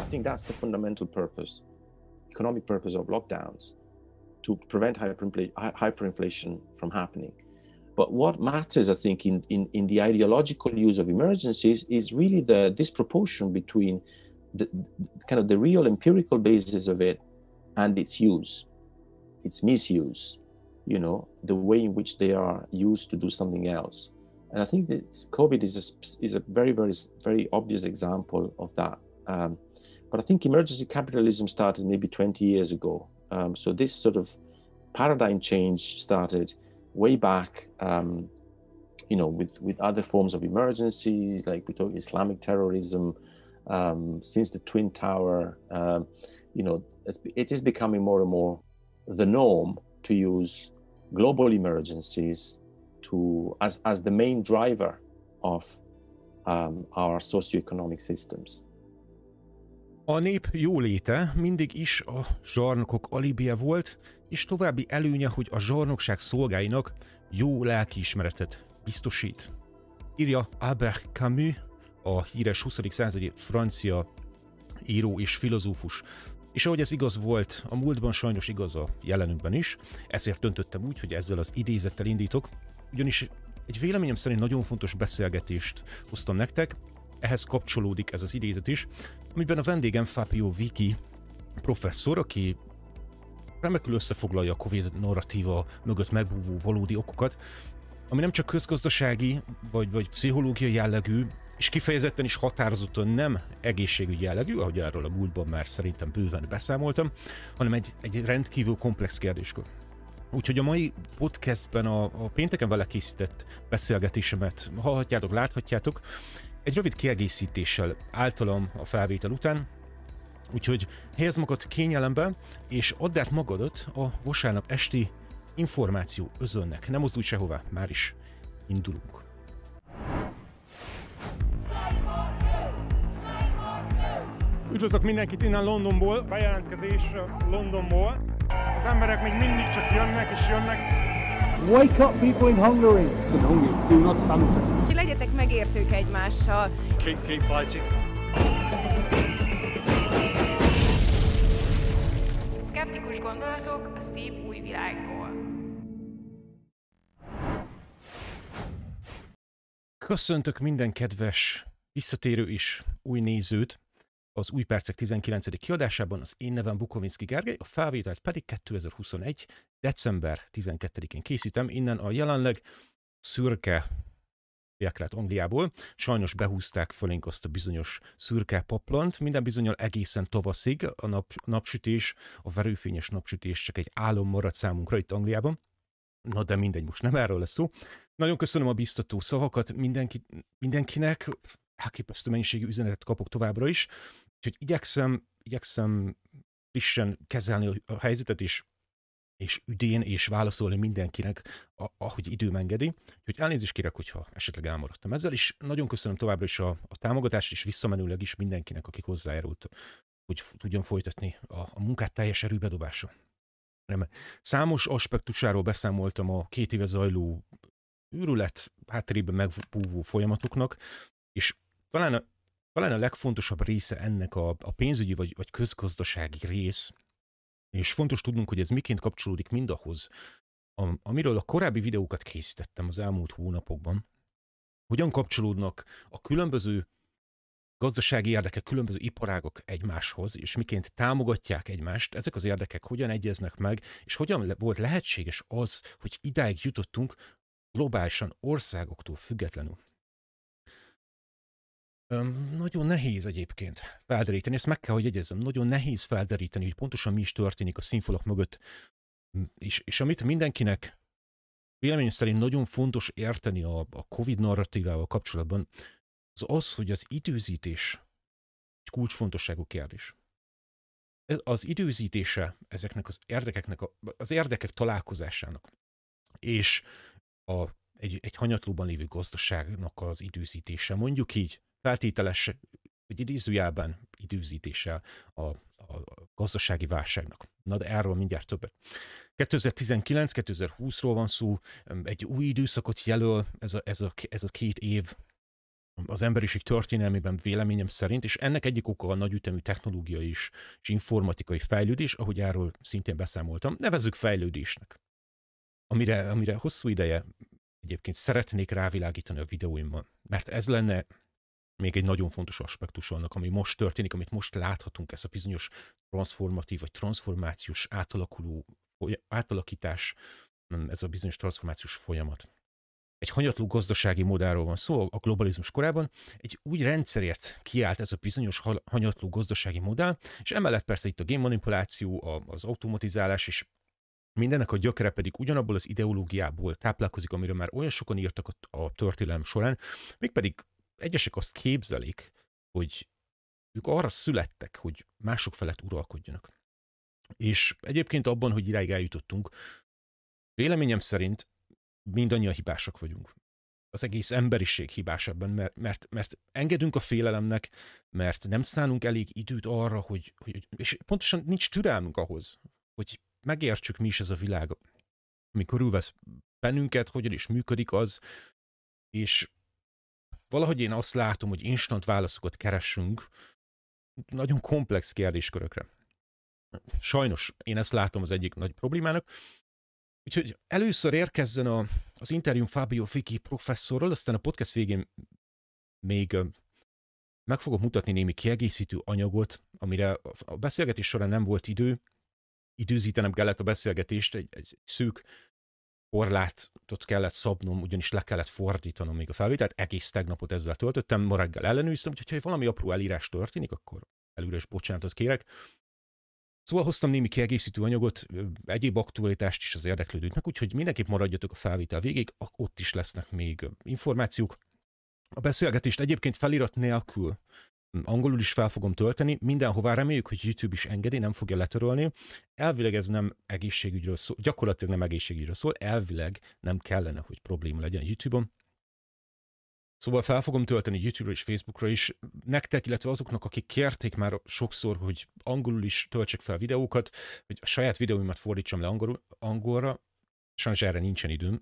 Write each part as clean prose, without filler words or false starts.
think that's the fundamental purpose, economic purpose of lockdowns, to prevent hyperinflation from happening. But what matters, I think, in the ideological use of emergencies is really the disproportion between the kind of the real empirical basis of it and its use, its misuse, you know, the way in which they are used to do something else. And I think that COVID is a very, very, very obvious example of that. But I think emergency capitalism started maybe 20 years ago. So this sort of paradigm change started way back, you know, with other forms of emergency, like we talk Islamic terrorism, since the Twin Tower, you know, it is becoming more and more the norm to use global emergencies as the main driver of our socioeconomic systems. A nép jóléte mindig is a zsarnokok alibije volt, és további előnye, hogy a zsarnokság szolgáinak jó lelkiismeretet biztosít. Írja Albert Camus, a híres 20. századi francia író és filozófus. És ahogy ez igaz volt a múltban, sajnos igaz a jelenünkben is, ezért döntöttem úgy, hogy ezzel az idézettel indítok, ugyanis egy véleményem szerint nagyon fontos beszélgetést hoztam nektek, ehhez kapcsolódik ez az idézet is, amiben a vendégem Fabio Vighi, professzor, aki remekül összefoglalja a COVID-narratíva mögött megbúvó valódi okokat, ami nem csak közgazdasági vagy pszichológiai jellegű, és kifejezetten is határozottan nem egészségügyi jellegű, ahogy erről a múltban már szerintem bőven beszámoltam, hanem egy rendkívül komplex kérdéskör. Úgyhogy a mai podcastben a pénteken vele készített beszélgetésemet hallhatjátok, láthatjátok, egy rövid kiegészítéssel általam a felvétel után, úgyhogy helyezd magad kényelembe, és add át magadat a vasárnap esti információ özönnek. Nem mozdulj sehová, már is indulunk. Üdvözlök mindenkit innen Londonból, bejelentkezés Londonból. Az emberek még mindig csak jönnek és jönnek. Wake up people in Hungary! In Hungary, do not stand. Legyetek megértők egymással. Keep fighting. Szkeptikus gondolatok a szép új világról. Köszöntök minden kedves visszatérő és új nézőt az Új Percek 19. kiadásában. Az én nevem Bukovinski Gergely, a felvételt pedig 2021. december 12-én készítem, innen a jelenleg szürke délkelet Angliából. Sajnos behúzták fölénk azt a bizonyos szürke paplant, minden bizonnyal egészen tavaszig a napsütés, a verőfényes napsütés csak egy álom maradt számunkra itt Angliában. Na de mindegy, most nem erről lesz szó. Nagyon köszönöm a biztató szavakat mindenkinek, elképesztő mennyiségű üzenetet kapok továbbra is, úgyhogy igyekszem frissen kezelni a helyzetet, és üdén és válaszolni mindenkinek, ahogy időm engedi. Úgyhogy elnézést kérek, hogyha esetleg elmaradtam ezzel, és nagyon köszönöm továbbra is a támogatást, és visszamenőleg is mindenkinek, akik hozzájárult, hogy tudjon folytatni a munkát teljes erőbedobása. Számos aspektusáról beszámoltam a 2 éve zajló őrület, hátterében megbúvó folyamatoknak, és talán a legfontosabb része ennek a pénzügyi vagy közgazdasági rész, és fontos tudnunk, hogy ez miként kapcsolódik mindahhoz, amiről a korábbi videókat készítettem az elmúlt hónapokban, hogyan kapcsolódnak a különböző gazdasági érdekek, különböző iparágok egymáshoz, és miként támogatják egymást, ezek az érdekek hogyan egyeznek meg, és hogyan volt lehetséges az, hogy idáig jutottunk globálisan országoktól függetlenül. Nagyon nehéz egyébként felderíteni, ezt meg kell, hogy jegyezzem, nagyon nehéz felderíteni, hogy pontosan mi is történik a színfalak mögött, és amit mindenkinek véleményem szerint nagyon fontos érteni a Covid narratívával kapcsolatban, az, hogy az időzítés egy kulcsfontosságú kérdés. Az időzítése ezeknek az érdekeknek, az érdekek találkozásának, és egy hanyatlóban lévő gazdaságnak az időzítése, mondjuk így, feltételes, hogy idézőjelben időzítése a gazdasági válságnak. Na de erről mindjárt többet. 2019-2020-ról van szó, egy új időszakot jelöl ez a 2 év, az emberiség történelmében véleményem szerint, és ennek egyik oka a nagyütemű technológiai és informatikai fejlődés, ahogy erről szintén beszámoltam, nevezzük fejlődésnek. Amire hosszú ideje egyébként szeretnék rávilágítani a videóimban, mert ez lenne még egy nagyon fontos aspektus annak, ami most történik, amit most láthatunk, ez a bizonyos transformatív vagy transformációs átalakítás, ez a bizonyos transformációs folyamat. Egy hanyatló gazdasági modellről van szó a globalizmus korában, egy új rendszerért kiállt ez a bizonyos hanyatló gazdasági modell, és emellett persze itt a génmanipuláció, az automatizálás, és mindennek a gyökere pedig ugyanabból az ideológiából táplálkozik, amiről már olyan sokan írtak a történelem során, mégpedig egyesek azt képzelik, hogy ők arra születtek, hogy mások felett uralkodjanak. És egyébként abban, hogy idáig eljutottunk, véleményem szerint mindannyian hibásak vagyunk. Az egész emberiség hibás ebben, mert engedünk a félelemnek, mert nem szánunk elég időt arra, és pontosan nincs türelmünk ahhoz, hogy megértsük, mi is ez a világ, ami körülvesz bennünket, hogyan is működik az, és valahogy én azt látom, hogy instant válaszokat keresünk nagyon komplex kérdéskörökre. Sajnos én ezt látom az egyik nagy problémának. Úgyhogy először érkezzen az interjúm Fabio Vighi professzorral, aztán a podcast végén még meg fogok mutatni némi kiegészítő anyagot, amire a beszélgetés során nem volt idő, időzítenem kellett a beszélgetést, egy szűk korlátot kellett szabnom, ugyanis le kellett fordítanom még a felvételt, egész tegnapot ezzel töltöttem, ma reggel ellenőriztem, úgyhogy ha valami apró elírás történik, akkor előre is bocsánatot kérek. Szóval hoztam némi kiegészítő anyagot, egyéb aktualitást is az érdeklődőknek, úgyhogy mindenképp maradjatok a felvétel végig, ott is lesznek még információk. A beszélgetést egyébként felirat nélkül angolul is fel fogom tölteni, mindenhová reméljük, hogy YouTube is engedi, nem fogja letörölni. Elvileg ez nem egészségügyről szól, gyakorlatilag nem egészségügyről szól, elvileg nem kellene, hogy probléma legyen YouTube-on. Szóval fel fogom tölteni YouTube-ra és Facebookra is. Nektek, illetve azoknak, akik kérték már sokszor, hogy angolul is töltsek fel videókat, hogy a saját videóimat fordítsam le angolra. Sajnos erre nincsen időm,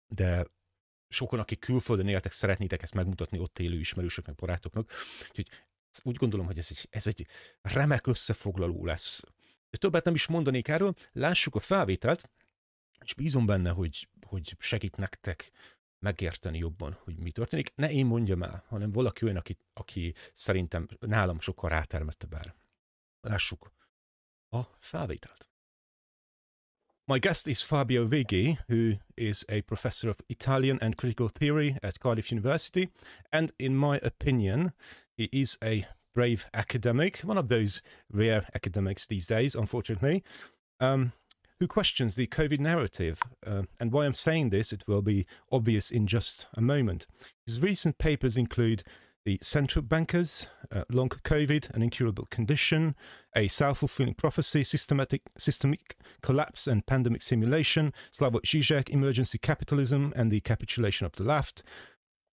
de sokan, akik külföldön éltek, szeretnétek ezt megmutatni ott élő ismerősöknek, barátoknak. Úgyhogy úgy gondolom, hogy ez egy remek összefoglaló lesz. De többet nem is mondanék erről, lássuk a felvételt, és bízom benne, hogy segít nektek megérteni jobban, hogy mi történik. Ne én mondjam el, hanem valaki olyan, aki szerintem nálam sokkal rátermettebb erre. Lássuk a felvételt. My guest is Fabio Vighi, who is a professor of Italian and critical theory at Cardiff University, and in my opinion, he is a brave academic, one of those rare academics these days, unfortunately, who questions the COVID narrative. And why I'm saying this, it will be obvious in just a moment. His recent papers include the central bankers, long COVID, an incurable condition, a self-fulfilling prophecy, systemic collapse and pandemic simulation, Slavoj Žižek, emergency capitalism and the capitulation of the left,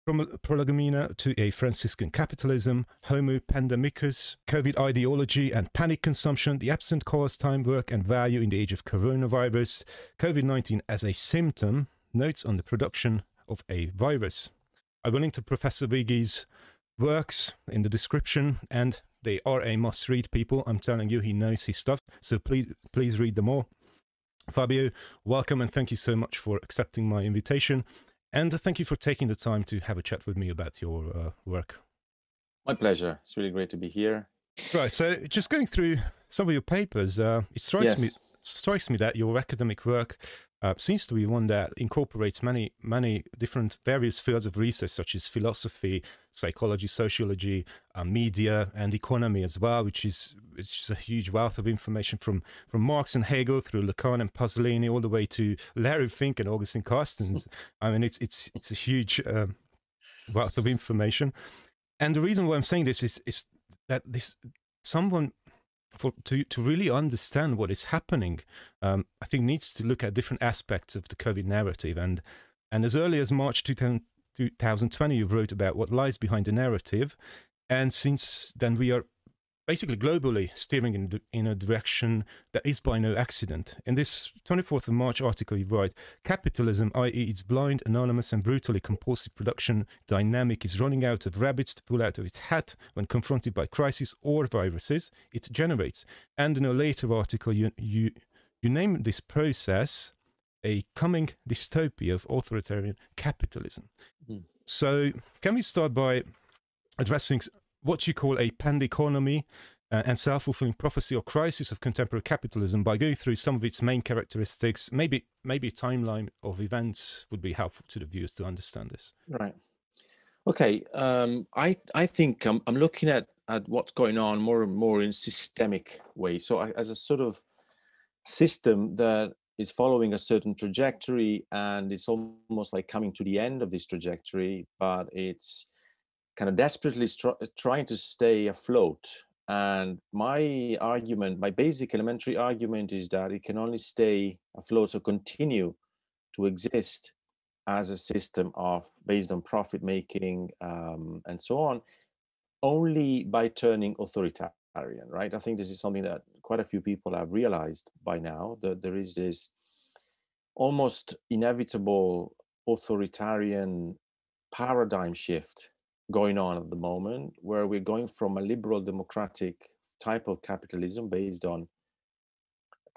from prolegomena to a Franciscan capitalism, homo pandemicus, COVID ideology and panic consumption, the absent cause, time, work and value in the age of coronavirus, COVID-19 as a symptom, notes on the production of a virus. I will link to Professor Vighi's works in the description, and they are a must-read, people. I'm telling you, he knows his stuff, so please read them all. Fabio, welcome, and thank you so much for accepting my invitation, and thank you for taking the time to have a chat with me about your work. My pleasure. It's really great to be here. Right, so just going through some of your papers, it strikes me that your academic work seems to be one that incorporates many different various fields of research, such as philosophy, psychology, sociology, media, and economy as well, which is a huge wealth of information from Marx and Hegel through Lacan and Pasolini all the way to Larry Fink and Augustine Carstens. I mean, it's a huge wealth of information, and the reason why I'm saying this is that someone to really understand what is happening, I think needs to look at different aspects of the COVID narrative. And as early as March 2020, you wrote about what lies behind the narrative. And since then, we are basically globally steering in a direction that is by no accident. In this 24th of March article, you write, capitalism, i.e. its blind, anonymous and brutally compulsive production dynamic is running out of rabbits to pull out of its hat when confronted by crises or viruses it generates. And in a later article, you name this process a coming dystopia of authoritarian capitalism. Mm. So can we start by addressing what you call a pandeconomy and self-fulfilling prophecy or crisis of contemporary capitalism by going through some of its main characteristics? Maybe a timeline of events would be helpful to the viewers to understand this. Right. Okay. I think I'm looking at what's going on more and more in systemic way. So as a sort of system that is following a certain trajectory, and it's almost like coming to the end of this trajectory, but it's kind of desperately trying to stay afloat. And my basic elementary argument is that it can only stay afloat or continue to exist as a system based on profit making and so on, only by turning authoritarian, right? I think this is something that quite a few people have realized by now, that there is this almost inevitable authoritarian paradigm shift going on at the moment, where we're going from a liberal democratic type of capitalism based on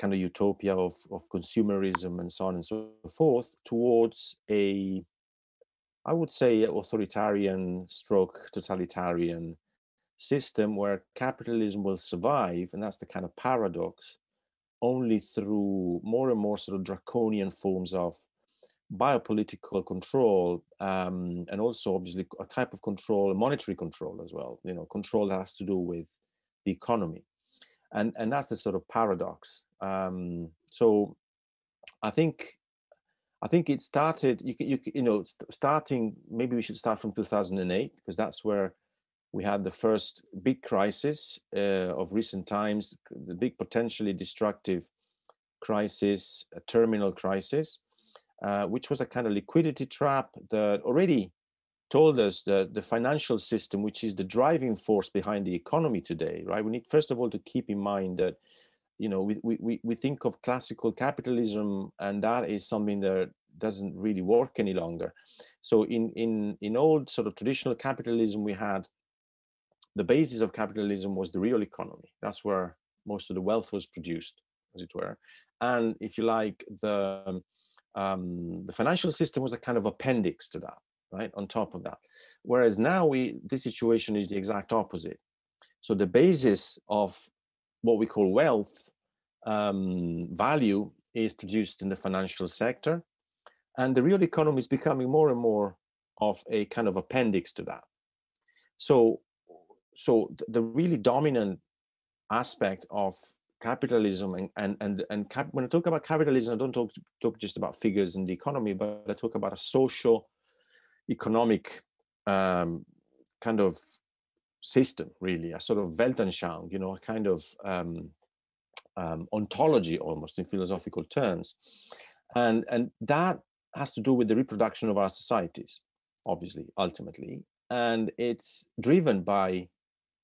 kind of utopia of consumerism and so on and so forth, towards I would say, authoritarian stroke totalitarian system where capitalism will survive, and that's the kind of paradox, only through more and more sort of draconian forms of biopolitical control, and also obviously a type of control, monetary control as well, control that has to do with the economy. And that's the sort of paradox. So I think it started, starting, maybe we should start from 2008, because that's where we had the first big crisis of recent times, the big potentially destructive crisis, a terminal crisis, which was a kind of liquidity trap that already told us that the financial system, which is the driving force behind the economy today, right? We need, first of all, to keep in mind that, we think of classical capitalism, and that is something that doesn't really work any longer. So in old sort of traditional capitalism, we had the basis of capitalism was the real economy. That's where most of the wealth was produced, as it were. And if you like, the financial system was a kind of appendix to that, right, on top of that. Whereas now this situation is the exact opposite. So the basis of what we call wealth, value, is produced in the financial sector, and the real economy is becoming more and more of a kind of appendix to that. So the really dominant aspect of capitalism and when I talk about capitalism, I don't talk just about figures in the economy, but I talk about a social economic kind of system, really, a sort of Weltanschauung, a kind of ontology almost in philosophical terms, and that has to do with the reproduction of our societies, obviously, ultimately, and it's driven by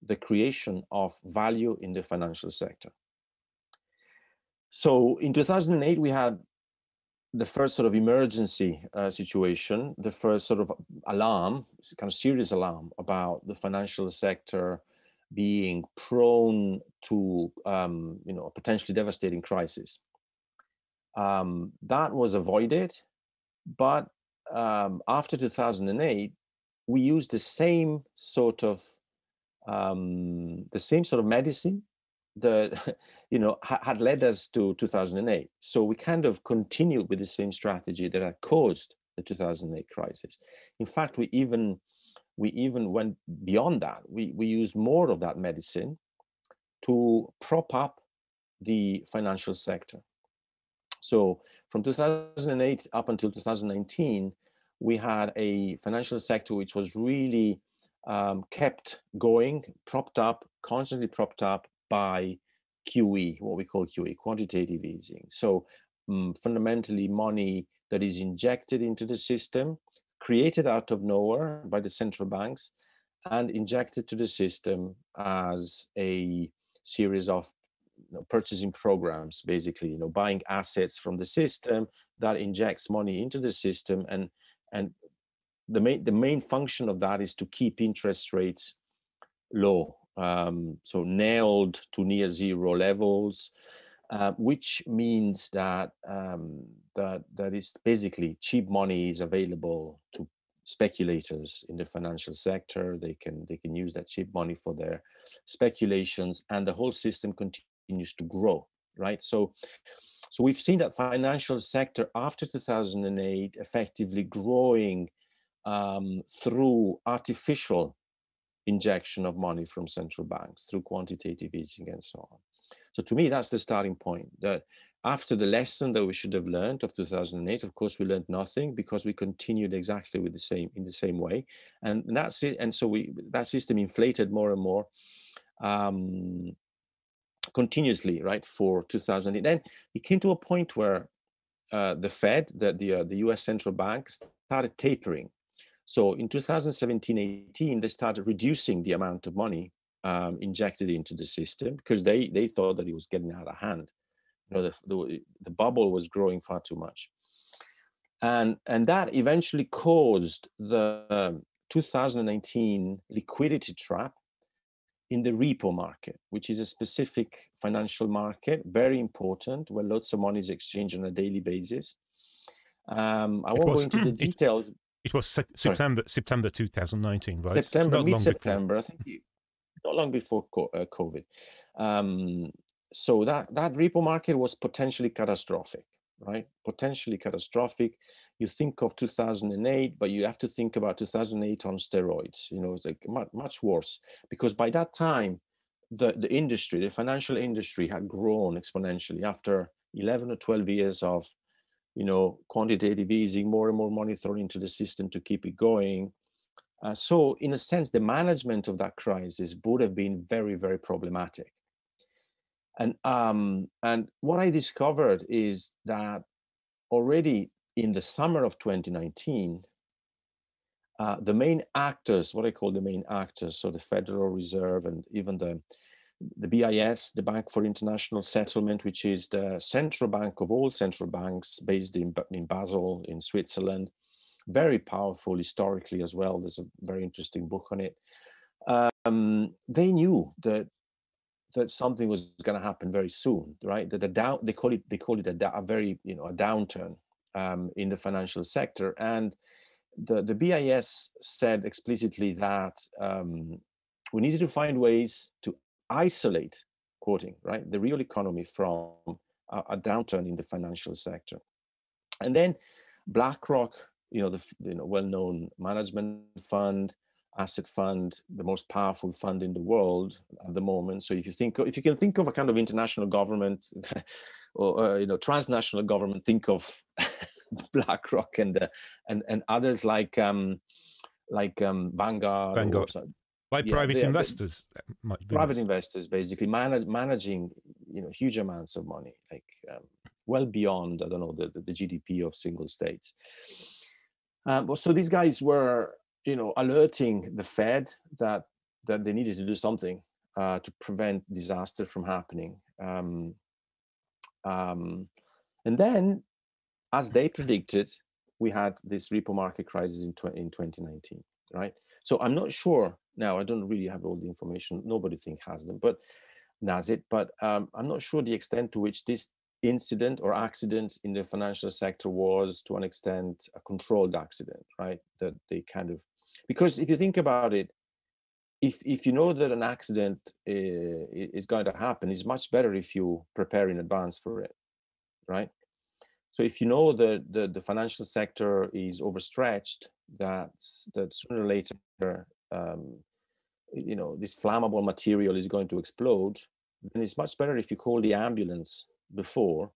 the creation of value in the financial sector. So in 2008, we had the first sort of emergency situation, the first sort of alarm, kind of serious alarm about the financial sector being prone to, a potentially devastating crisis. That was avoided, but after 2008, we used the same sort of medicine that had led us to 2008. So we kind of continued with the same strategy that had caused the 2008 crisis. In fact, we even went beyond that. We used more of that medicine to prop up the financial sector. So from 2008 up until 2019, we had a financial sector which was really kept going, constantly propped up by QE, what we call QE, quantitative easing. So fundamentally, money that is injected into the system, created out of nowhere by the central banks, and injected to the system as a series of purchasing programs, basically, buying assets from the system that injects money into the system, and the main function of that is to keep interest rates low, so nailed to near zero levels, which means that that is basically cheap money is available to speculators in the financial sector. They can use that cheap money for their speculations, and the whole system continues to grow, right? So we've seen that financial sector after 2008 effectively growing through artificial injection of money from central banks, through quantitative easing and so on. So to me, that's the starting point. That after the lesson that we should have learned of 2008, of course, we learned nothing, because we continued exactly in the same way, and that's it. And so that system inflated more and more continuously, right, for 2008. Then it came to a point where the Fed, the U.S. central bank, started tapering. So in 2017-18, they started reducing the amount of money injected into the system, because they thought that it was getting out of hand. The bubble was growing far too much, and that eventually caused the 2019 liquidity trap in the repo market, which is a specific financial market, very important, where lots of money is exchanged on a daily basis. I won't go into the details. It was September 2019, right? September, mid-September, I think, not long before COVID. So that repo market was potentially catastrophic, right? Potentially catastrophic. You think of 2008, but you have to think about 2008 on steroids. It's like much worse, because by that time, the industry, the financial industry, had grown exponentially after 11 or 12 years of quantitative easing, more and more money thrown into the system to keep it going. So in a sense, the management of that crisis would have been very, very problematic. And what I discovered is that already in the summer of 2019, the main actors, what I call the main actors, so the Federal Reserve and even the BIS, the Bank for International Settlement, which is the central bank of all central banks based in Basel, in Switzerland, very powerful historically as well. There's a very interesting book on it. They knew that something was going to happen very soon, right? That they call it a very a downturn in the financial sector, and the BIS said explicitly that we needed to find ways to isolate, quoting, right, the real economy from a downturn in the financial sector. And then BlackRock, the well-known management fund, asset fund, the most powerful fund in the world at the moment. So if you can think of a kind of international government or transnational government, think of BlackRock and others like Vanguard. Or, private investors. Private investors, basically managing huge amounts of money, like well beyond, I don't know, the GDP of single states. So these guys were alerting the Fed that they needed to do something to prevent disaster from happening. And then, as they predicted, we had this repo market crisis in 2019, right? So I'm not sure now. I don't really have all the information. Nobody has them, but I'm not sure the extent to which this incident or accident in the financial sector was, to an extent, a controlled accident, right? That they because if you think about it, if you know that an accident is going to happen, it's much better if you prepare in advance for it, right? So if you know that the financial sector is overstretched, that sooner or later, this flammable material is going to explode, then it's much better if you call the ambulance before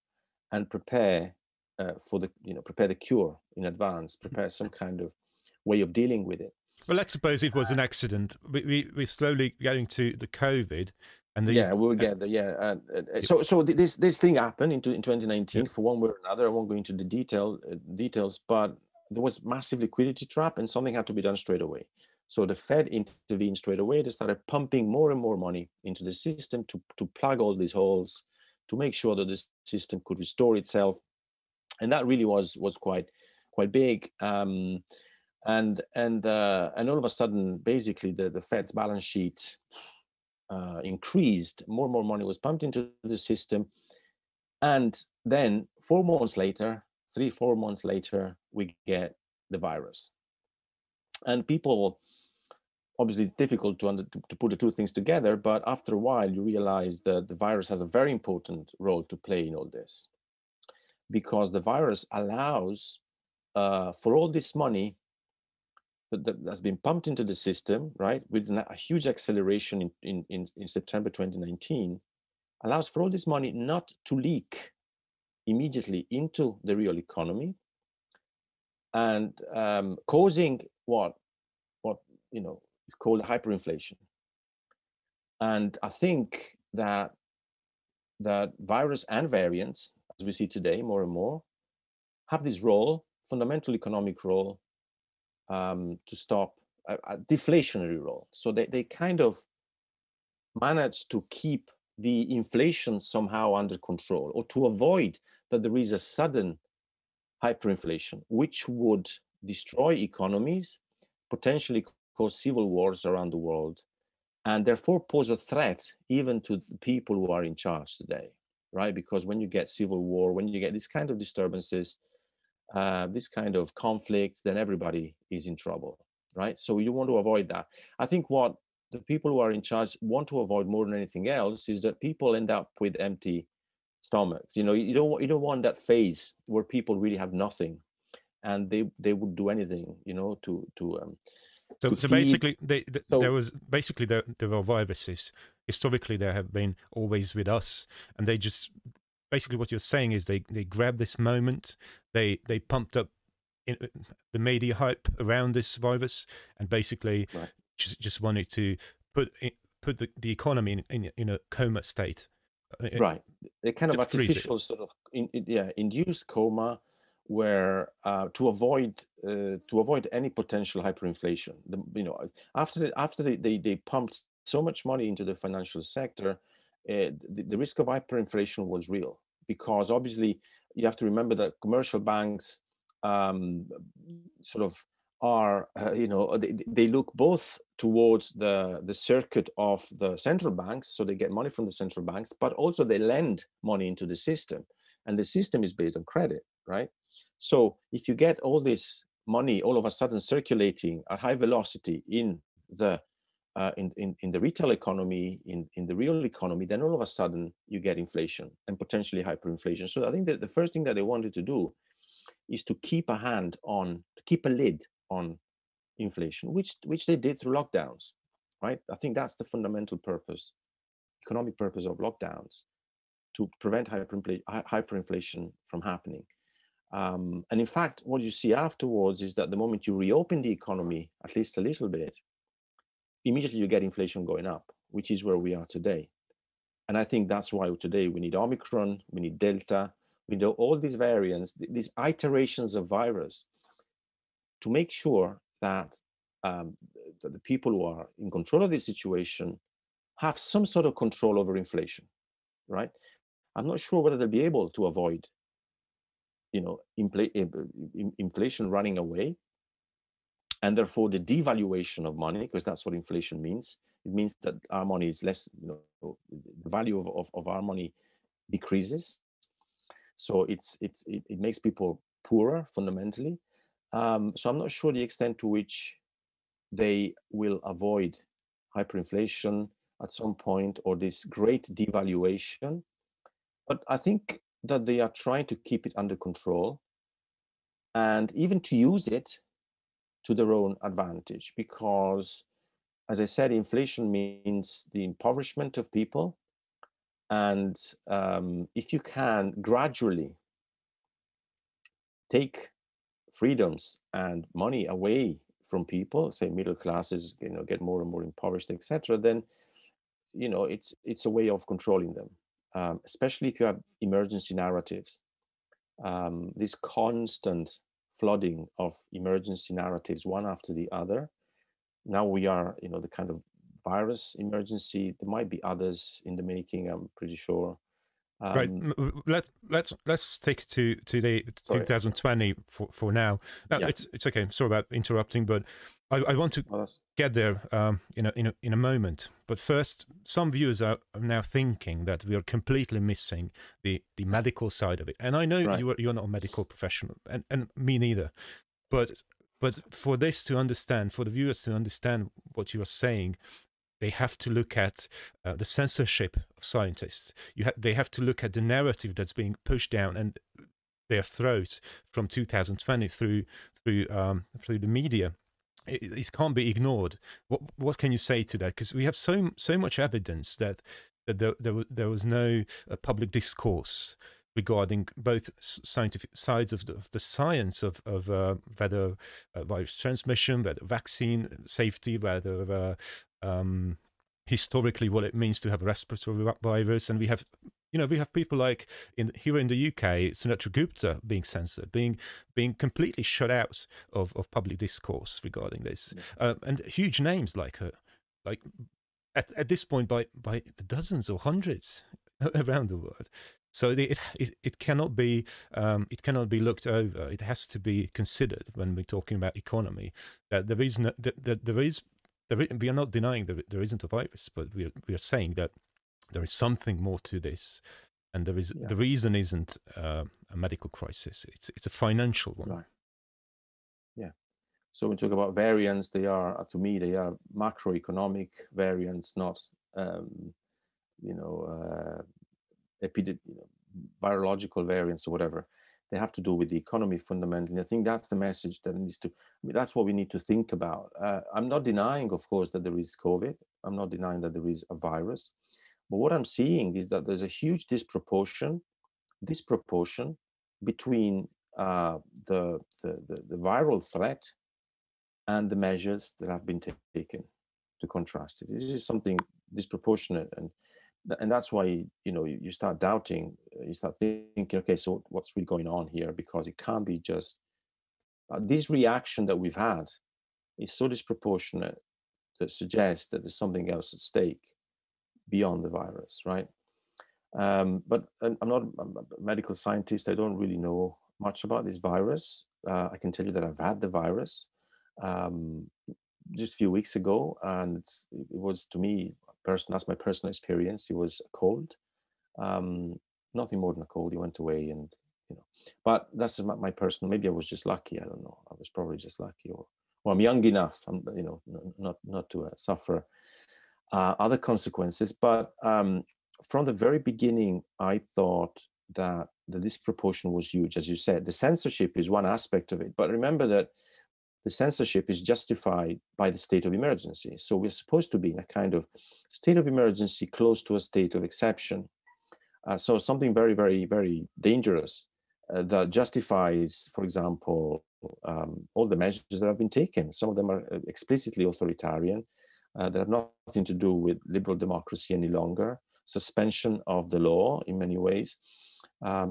and prepare prepare the cure in advance, prepare some kind of way of dealing with it. Well, let's suppose it was an accident. We're slowly getting to the COVID, and we'll get there. So this thing happened in 2019 for one way or another. I won't go into the details, but there was massive liquidity trap, and something had to be done straight away. So the Fed intervened straight away. They started pumping more and more money into the system to plug all these holes, to make sure that the system could restore itself. And that really was quite big. And all of a sudden, basically, the Fed's balance sheet increased. More and more money was pumped into the system. And then 4 months later, 3-4 months later, we get the virus. And people, obviously, it's difficult to put the two things together, but after a while, you realize that the virus has a very important role to play in all this, because the virus allows for all this money that's been pumped into the system, right, with a huge acceleration in September 2019, allows for all this money not to leak immediately into the real economy, and causing what is called hyperinflation. And I think that virus and variants, as we see today more and more, have this role, fundamental economic role, to stop a deflationary role. So they kind of manage to keep the inflation somehow under control, or to avoid that there is a sudden hyperinflation, which would destroy economies, potentially cause civil wars around the world, and therefore pose a threat even to people who are in charge today, right? Because when you get civil war, when you get this kind of disturbances, this kind of conflict, then everybody is in trouble, right? So you want to avoid that. I think what the people who are in charge want to avoid more than anything else is that people end up with empty stomachs. You don't want that phase where people really have nothing, and they would do anything, So basically, there were viruses. Historically, there have been always with us, and they just basically what you're saying is they grabbed this moment, they pumped up the media hype around this virus, and basically just wanted to put the economy in a coma state. Right, a kind of artificial freeze it. sort of induced coma, where to avoid any potential hyperinflation. After they pumped so much money into the financial sector, the risk of hyperinflation was real, because obviously you have to remember that commercial banks sort of are they look both towards the circuit of the central banks, so they get money from the central banks, but also they lend money into the system, and the system is based on credit, right? So if you get all this money all of a sudden circulating at high velocity in the retail economy, in the real economy, then all of a sudden you get inflation and potentially hyperinflation. So I think that the first thing that they wanted to do is to keep a lid on inflation, which they did through lockdowns, right? I think that's the fundamental purpose, economic purpose of lockdowns, to prevent hyperinflation from happening. And in fact, what you see afterwards is that the moment you reopen the economy, at least a little bit, immediately you get inflation going up, which is where we are today. And I think that's why today we need Omicron, we need Delta, we need all these variants, these iterations of virus, to make sure that the people who are in control of this situation have some sort of control over inflation, right? I'm not sure whether they'll be able to avoid inflation running away, and therefore the devaluation of money, because that's what inflation means. It means that our money is less, the value of our money decreases. So it makes people poorer fundamentally. So I'm not sure the extent to which they will avoid hyperinflation at some point, or this great devaluation. But I think that they are trying to keep it under control, and even to use it to their own advantage, because, as I said, inflation means the impoverishment of people. And if you can gradually take freedoms and money away from people, say middle classes, get more and more impoverished, etc., then it's a way of controlling them, especially if you have emergency narratives. This constant flooding of emergency narratives, one after the other, now we are, the kind of virus emergency. There might be others in the making, I'm pretty sure. Right. Let's take to the 2020 for now. No, Yeah. It's okay. Sorry about interrupting, but I want to get there in a moment. But first, some viewers are now thinking that we are completely missing the medical side of it. And I know you're not a medical professional, and me neither. But for this to understand, for the viewers to understand what you are saying, they have to look at the censorship of scientists. They have to look at the narrative that's being pushed down and their throats from 2020 through the media. It can't be ignored. What can you say to that? Because we have so much evidence that there was no public discourse regarding both scientific sides of the science of whether virus transmission, whether vaccine safety, whether historically what it means to have a respiratory virus. And we have people like here in the UK, Sunatra Gupta being censored, being completely shut out of public discourse regarding this, and huge names like her, like at this point by the dozens or hundreds around the world. So it cannot be looked over. It has to be considered when we're talking about economy. That we are not denying that there isn't a virus, but we are saying that there is something more to this, and the reason isn't a medical crisis. It's a financial one. Right. Yeah. So when we talk about variants, they are macroeconomic variants, not virological variants or whatever. They have to do with the economy fundamentally. I think that's the message that needs to. That's what we need to think about. I'm not denying, of course, that there is COVID. I'm not denying that there is a virus. But what I'm seeing is that there's a huge disproportion between the viral threat and the measures that have been taken to contrast it. This is something disproportionate, and that's why you start doubting. You start thinking, okay, so what's really going on here? Because it can't be just this reaction that we've had is so disproportionate that suggests that there's something else at stake beyond the virus, right? But I'm not a medical scientist. I don't really know much about this virus. I can tell you that I've had the virus just a few weeks ago, and it was, to me, that's my personal experience. It was a cold, nothing more than a cold. It went away, and but that's my personal. Maybe I was just lucky. I don't know. I was probably just lucky, or I'm young enough, not to suffer other consequences. But from the very beginning, I thought that the disproportion was huge. As you said, the censorship is one aspect of it. But remember that the censorship is justified by the state of emergency. So we're supposed to be in a kind of state of emergency close to a state of exception. So something very, very, very dangerous that justifies, for example, all the measures that have been taken. Some of them are explicitly authoritarian, that have nothing to do with liberal democracy any longer. Suspension of the law in many ways,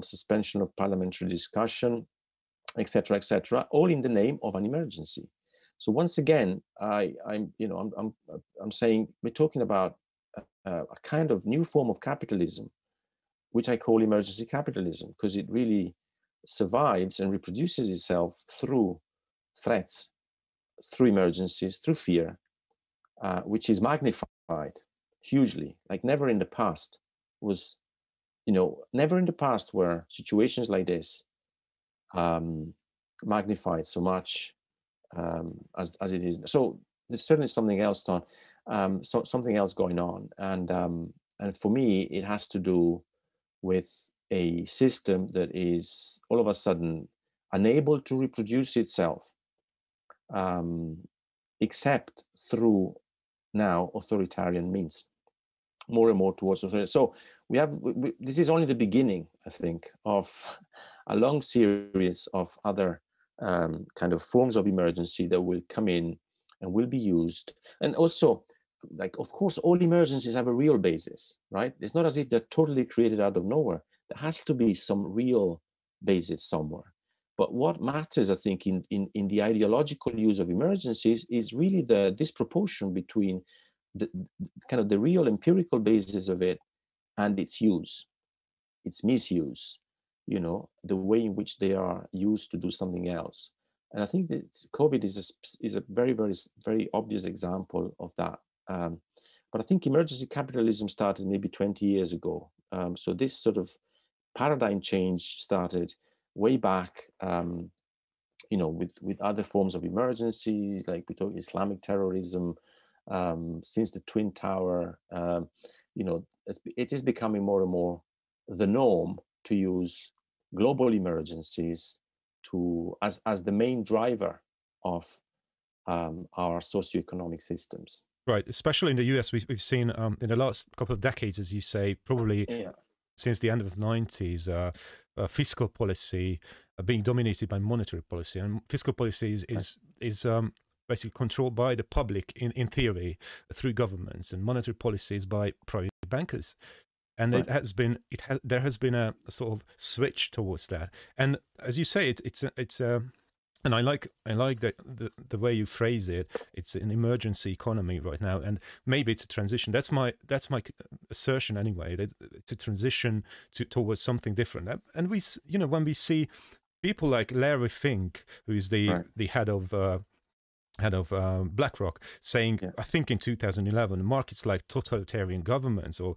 suspension of parliamentary discussion, etc., all in the name of an emergency. So once again, I'm saying we're talking about a kind of new form of capitalism, which I call emergency capitalism, because it really survives and reproduces itself through threats, through emergencies, through fear, which is magnified hugely, like never in the past was, never in the past were situations like this magnified so much as it is. So there's certainly something else something else going on, and for me, it has to do with a system that is all of a sudden unable to reproduce itself, except through now authoritarian means, more and more towards authoritarian. So this is only the beginning, I think, of a long series of other kind of forms of emergency that will come in and will be used. And also, like, of course, all emergencies have a real basis, right? It's not as if they're totally created out of nowhere. There has to be some real basis somewhere. But what matters, I think, in the ideological use of emergencies is really the disproportion between the kind of the real empirical basis of it and its use, its misuse, the way in which they are used to do something else. And I think that COVID is a very, very, very obvious example of that. But I think emergency capitalism started maybe 20 years ago. So this sort of paradigm change started way back, with other forms of emergency, like we talk Islamic terrorism, since the Twin Tower. It is becoming more and more the norm to use global emergencies as the main driver of our socioeconomic systems. Right, especially in the US, we've seen in the last couple of decades, as you say, probably since the end of the 90s, fiscal policy being dominated by monetary policy, and fiscal policy is basically controlled by the public in theory through governments, and monetary policy is by private bankers. And there has been a sort of switch towards that. And as you say, it's and I like the way you phrase it. It's an emergency economy right now, and maybe it's a transition. That's my assertion anyway. That it's a transition towards something different. And we, when we see people like Larry Fink, who is the head of BlackRock, saying, I think in 2011, markets like totalitarian governments, or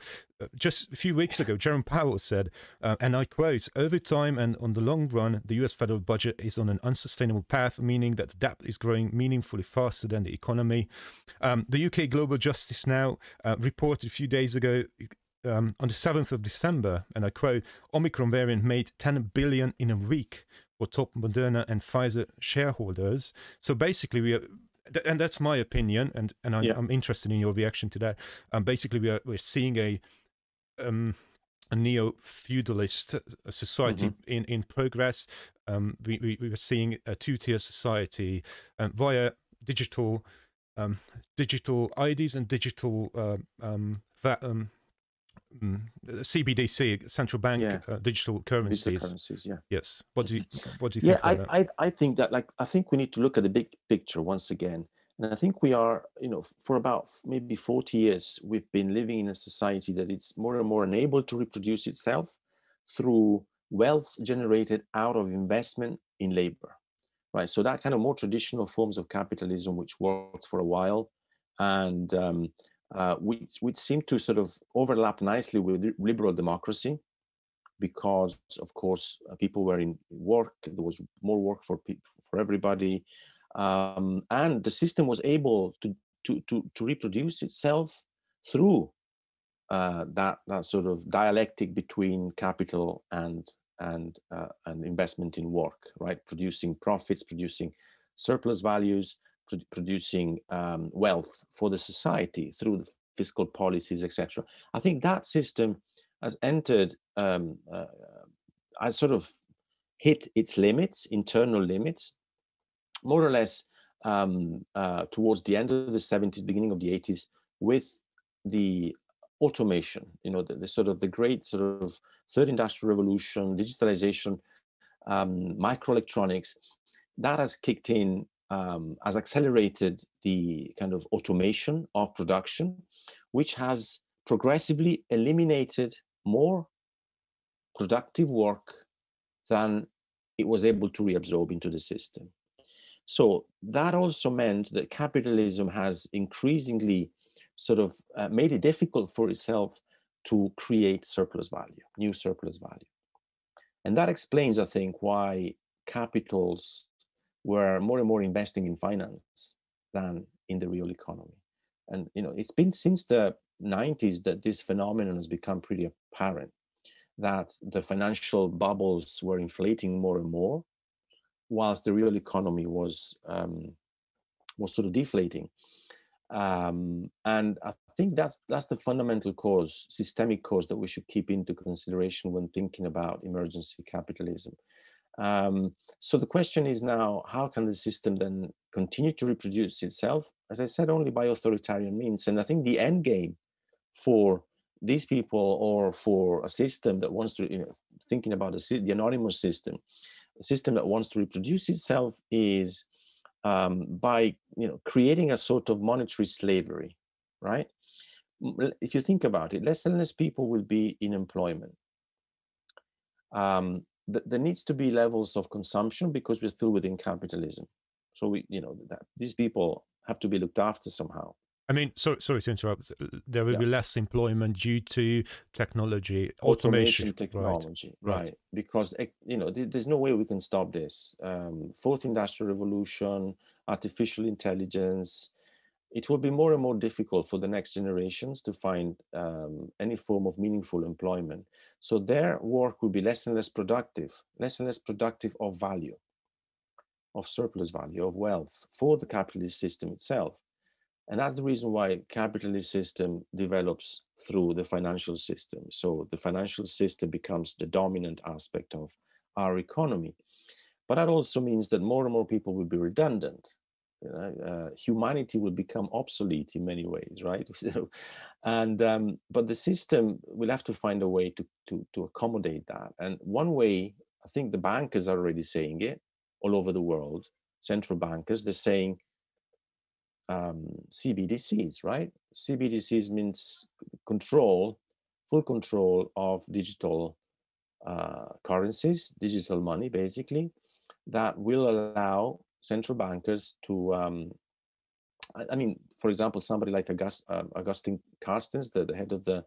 just a few weeks ago, Jerome Powell said, and I quote, "Over time and on the long run, the US federal budget is on an unsustainable path, meaning that the debt is growing meaningfully faster than the economy." The UK Global Justice Now reported a few days ago, on the 7th of December, and I quote, "Omicron variant made 10 billion in a week for top Moderna and Pfizer shareholders." So basically, and that's my opinion, and I'm interested in your reaction to that. Basically, we're seeing a neo-feudalist society in progress. We were seeing a two-tier society via digital IDs and digital CBDC, central bank digital currencies. Digital currencies, Yes. What do you think? I think that I think we need to look at the big picture once again. And I think we are, for about maybe 40 years, we've been living in a society that is more and more unable to reproduce itself through wealth generated out of investment in labor, right? So that kind of more traditional forms of capitalism, which worked for a while, and which seem to sort of overlap nicely with liberal democracy, because, of course, people were in work. There was more work for everybody, and the system was able to reproduce itself through that sort of dialectic between capital and investment in work, right? Producing profits, producing surplus values, producing wealth for the society through the fiscal policies, etc. I think that system has entered, has sort of hit its limits, internal limits, more or less towards the end of the 70s, beginning of the 80s, with the automation, the sort of the great sort of third industrial revolution, digitalization, microelectronics, that has kicked in, has accelerated the kind of automation of production, which has progressively eliminated more productive work than it was able to reabsorb into the system. So that also meant that capitalism has increasingly sort of made it difficult for itself to create surplus value, new surplus value. And that explains, I think, why capitals were more and more investing in finance than in the real economy. And, it's been since the 90s that this phenomenon has become pretty apparent, that the financial bubbles were inflating more and more, whilst the real economy was sort of deflating. And I think that's the fundamental cause, systemic cause, that we should keep into consideration when thinking about emergency capitalism. So the question is now, how can the system then continue to reproduce itself? As I said, only by authoritarian means. And I think the end game for these people, or for a system that wants to, thinking about the anonymous system, a system that wants to reproduce itself is by creating a sort of monetary slavery, right? If you think about it, less and less people will be in employment. There needs to be levels of consumption because we're still within capitalism. So these people have to be looked after somehow. I mean, sorry to interrupt. There will be less employment due to technology, automation technology, right? Because there's no way we can stop this. Fourth industrial revolution, artificial intelligence. It will be more and more difficult for the next generations to find any form of meaningful employment. So their work will be less and less productive of value, of surplus value, of wealth for the capitalist system itself. And that's the reason why capitalist system develops through the financial system. So the financial system becomes the dominant aspect of our economy. But that also means that more and more people will be redundant. Humanity will become obsolete in many ways, right? And but the system will have to find a way to accommodate that. And one way, I think the bankers are already saying it all over the world, central bankers, they're saying CBDCs, right? CBDCs means full control of digital currencies, digital money, basically, that will allow central bankers to, I mean, for example, somebody like Augustine Carstens, the head of the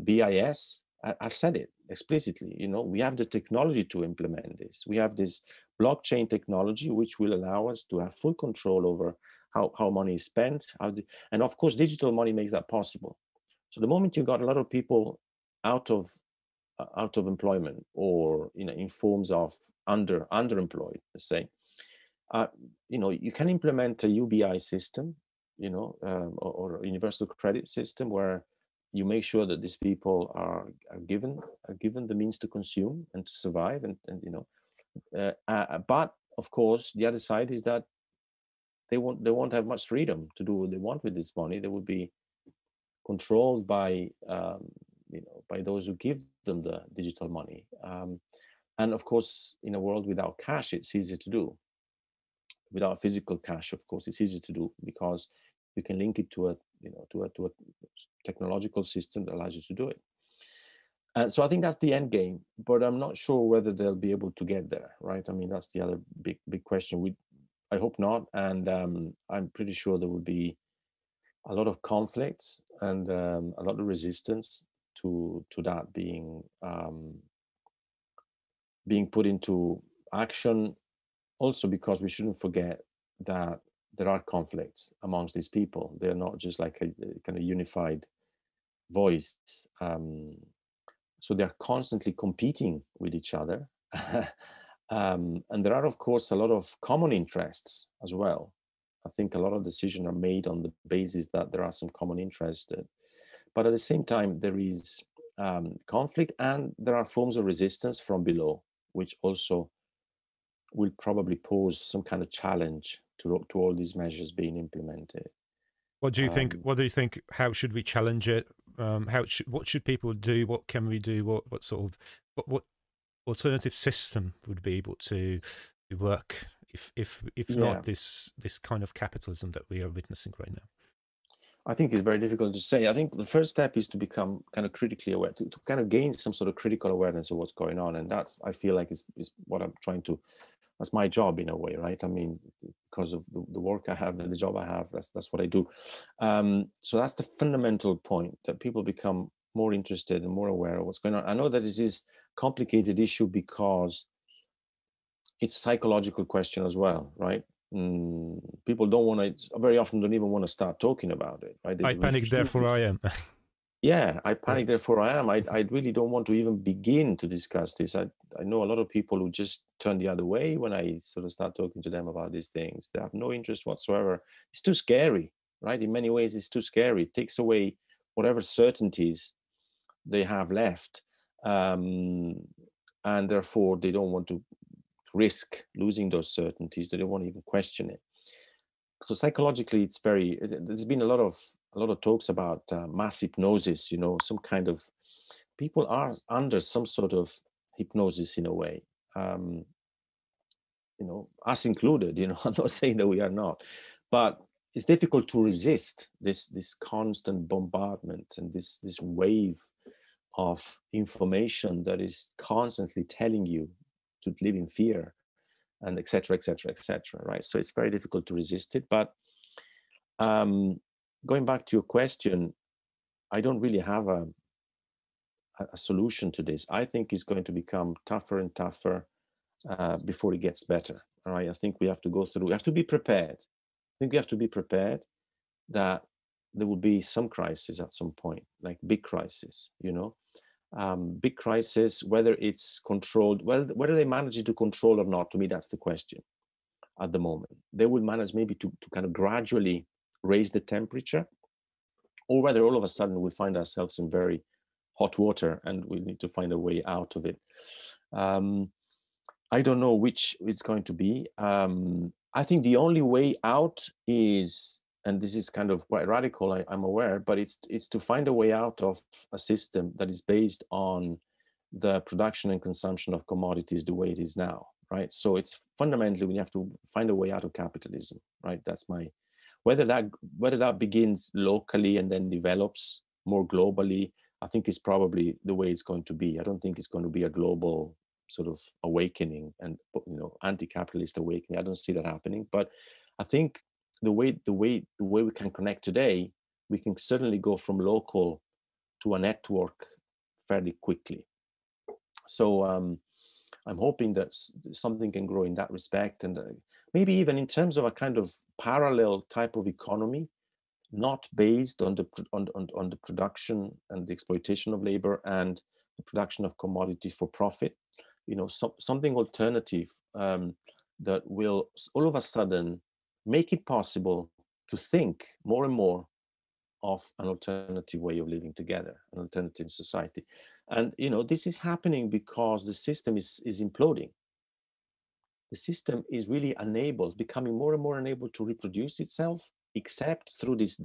BIS, I said it explicitly. We have the technology to implement this. We have this blockchain technology, which will allow us to have full control over how money is spent. And of course, digital money makes that possible. So the moment you got a lot of people out of employment, or in forms of underemployed, let's say, you can implement a UBI system, or a universal credit system where you make sure that these people are given the means to consume and to survive, but of course the other side is that they won't have much freedom to do what they want with this money. They will be controlled by by those who give them the digital money, and of course in a world without cash it's easier to do. Without physical cash, of course, it's easier to do because you can link it to a technological system that allows you to do it. And so I think that's the end game, but I'm not sure whether they'll be able to get there, right? I mean, that's the other big question. I hope not, and I'm pretty sure there will be a lot of conflicts and a lot of resistance to that being put into action. Also, because we shouldn't forget that there are conflicts amongst these people. They're not just like a kind of unified voice. So they're constantly competing with each other. And there are, of course, a lot of common interests as well. I think a lot of decisions are made on the basis that there are some common interests. But at the same time, there is conflict, and there are forms of resistance from below, which also will probably pose some kind of challenge to all these measures being implemented. What do you think? What do you think? How should we challenge it? What should people do? What can we do? What sort of what alternative system would be able to work if not this kind of capitalism that we are witnessing right now? I think it's very difficult to say. I think the first step is to become kind of critically aware, to kind of gain some sort of critical awareness of what's going on, and that's, I feel like, is what I'm trying to. That's my job in a way, right? I mean, because of the work I have and the job I have, that's what I do. So that's the fundamental point, that people become more interested and more aware of what's going on. I know that this is a complicated issue because it's a psychological question as well, right? People very often don't even want to start talking about it, right? I panic, therefore I am. Yeah, I panic, therefore I am. I really don't want to even begin to discuss this. I know a lot of people who just turn the other way when I sort of start talking to them about these things. They have no interest whatsoever. It's too scary, right? In many ways, it's too scary. It takes away whatever certainties they have left. And therefore, they don't want to risk losing those certainties. They don't want to even question it. So psychologically, there's been a lot of talks about mass hypnosis, some kind of, people are under some sort of hypnosis in a way. us included. I'm not saying that we are not, but it's difficult to resist this constant bombardment and this wave of information that is constantly telling you to live in fear, and et cetera, et cetera, et cetera, right? So it's very difficult to resist it. But going back to your question, I don't really have a solution to this. I think it's going to become tougher and tougher before it gets better. All right. I think we have to be prepared. I think we have to be prepared that there will be some crisis at some point, like big crisis, big crisis, whether it's controlled, whether they manage to control or not, to me, that's the question at the moment. They will manage maybe to kind of gradually raise the temperature, or whether all of a sudden we find ourselves in very hot water and we need to find a way out of it. I don't know which it's going to be. I think the only way out is, and this is kind of quite radical, I'm aware, but it's to find a way out of a system that is based on the production and consumption of commodities the way it is now, right? So it's fundamentally, we have to find a way out of capitalism, right? That's whether that begins locally and then develops more globally, I think is probably the way it's going to be. I don't think it's going to be a global sort of awakening and anti-capitalist awakening. I don't see that happening. But I think the way we can connect today, we can certainly go from local to a network fairly quickly. So I'm hoping that something can grow in that respect, and maybe even in terms of a kind of parallel type of economy, not based on the production and the exploitation of labor and the production of commodity for profit. Something alternative that will all of a sudden make it possible to think more and more of an alternative way of living together, an alternative society. And this is happening because the system is imploding. The system is really becoming more and more unable to reproduce itself, except through these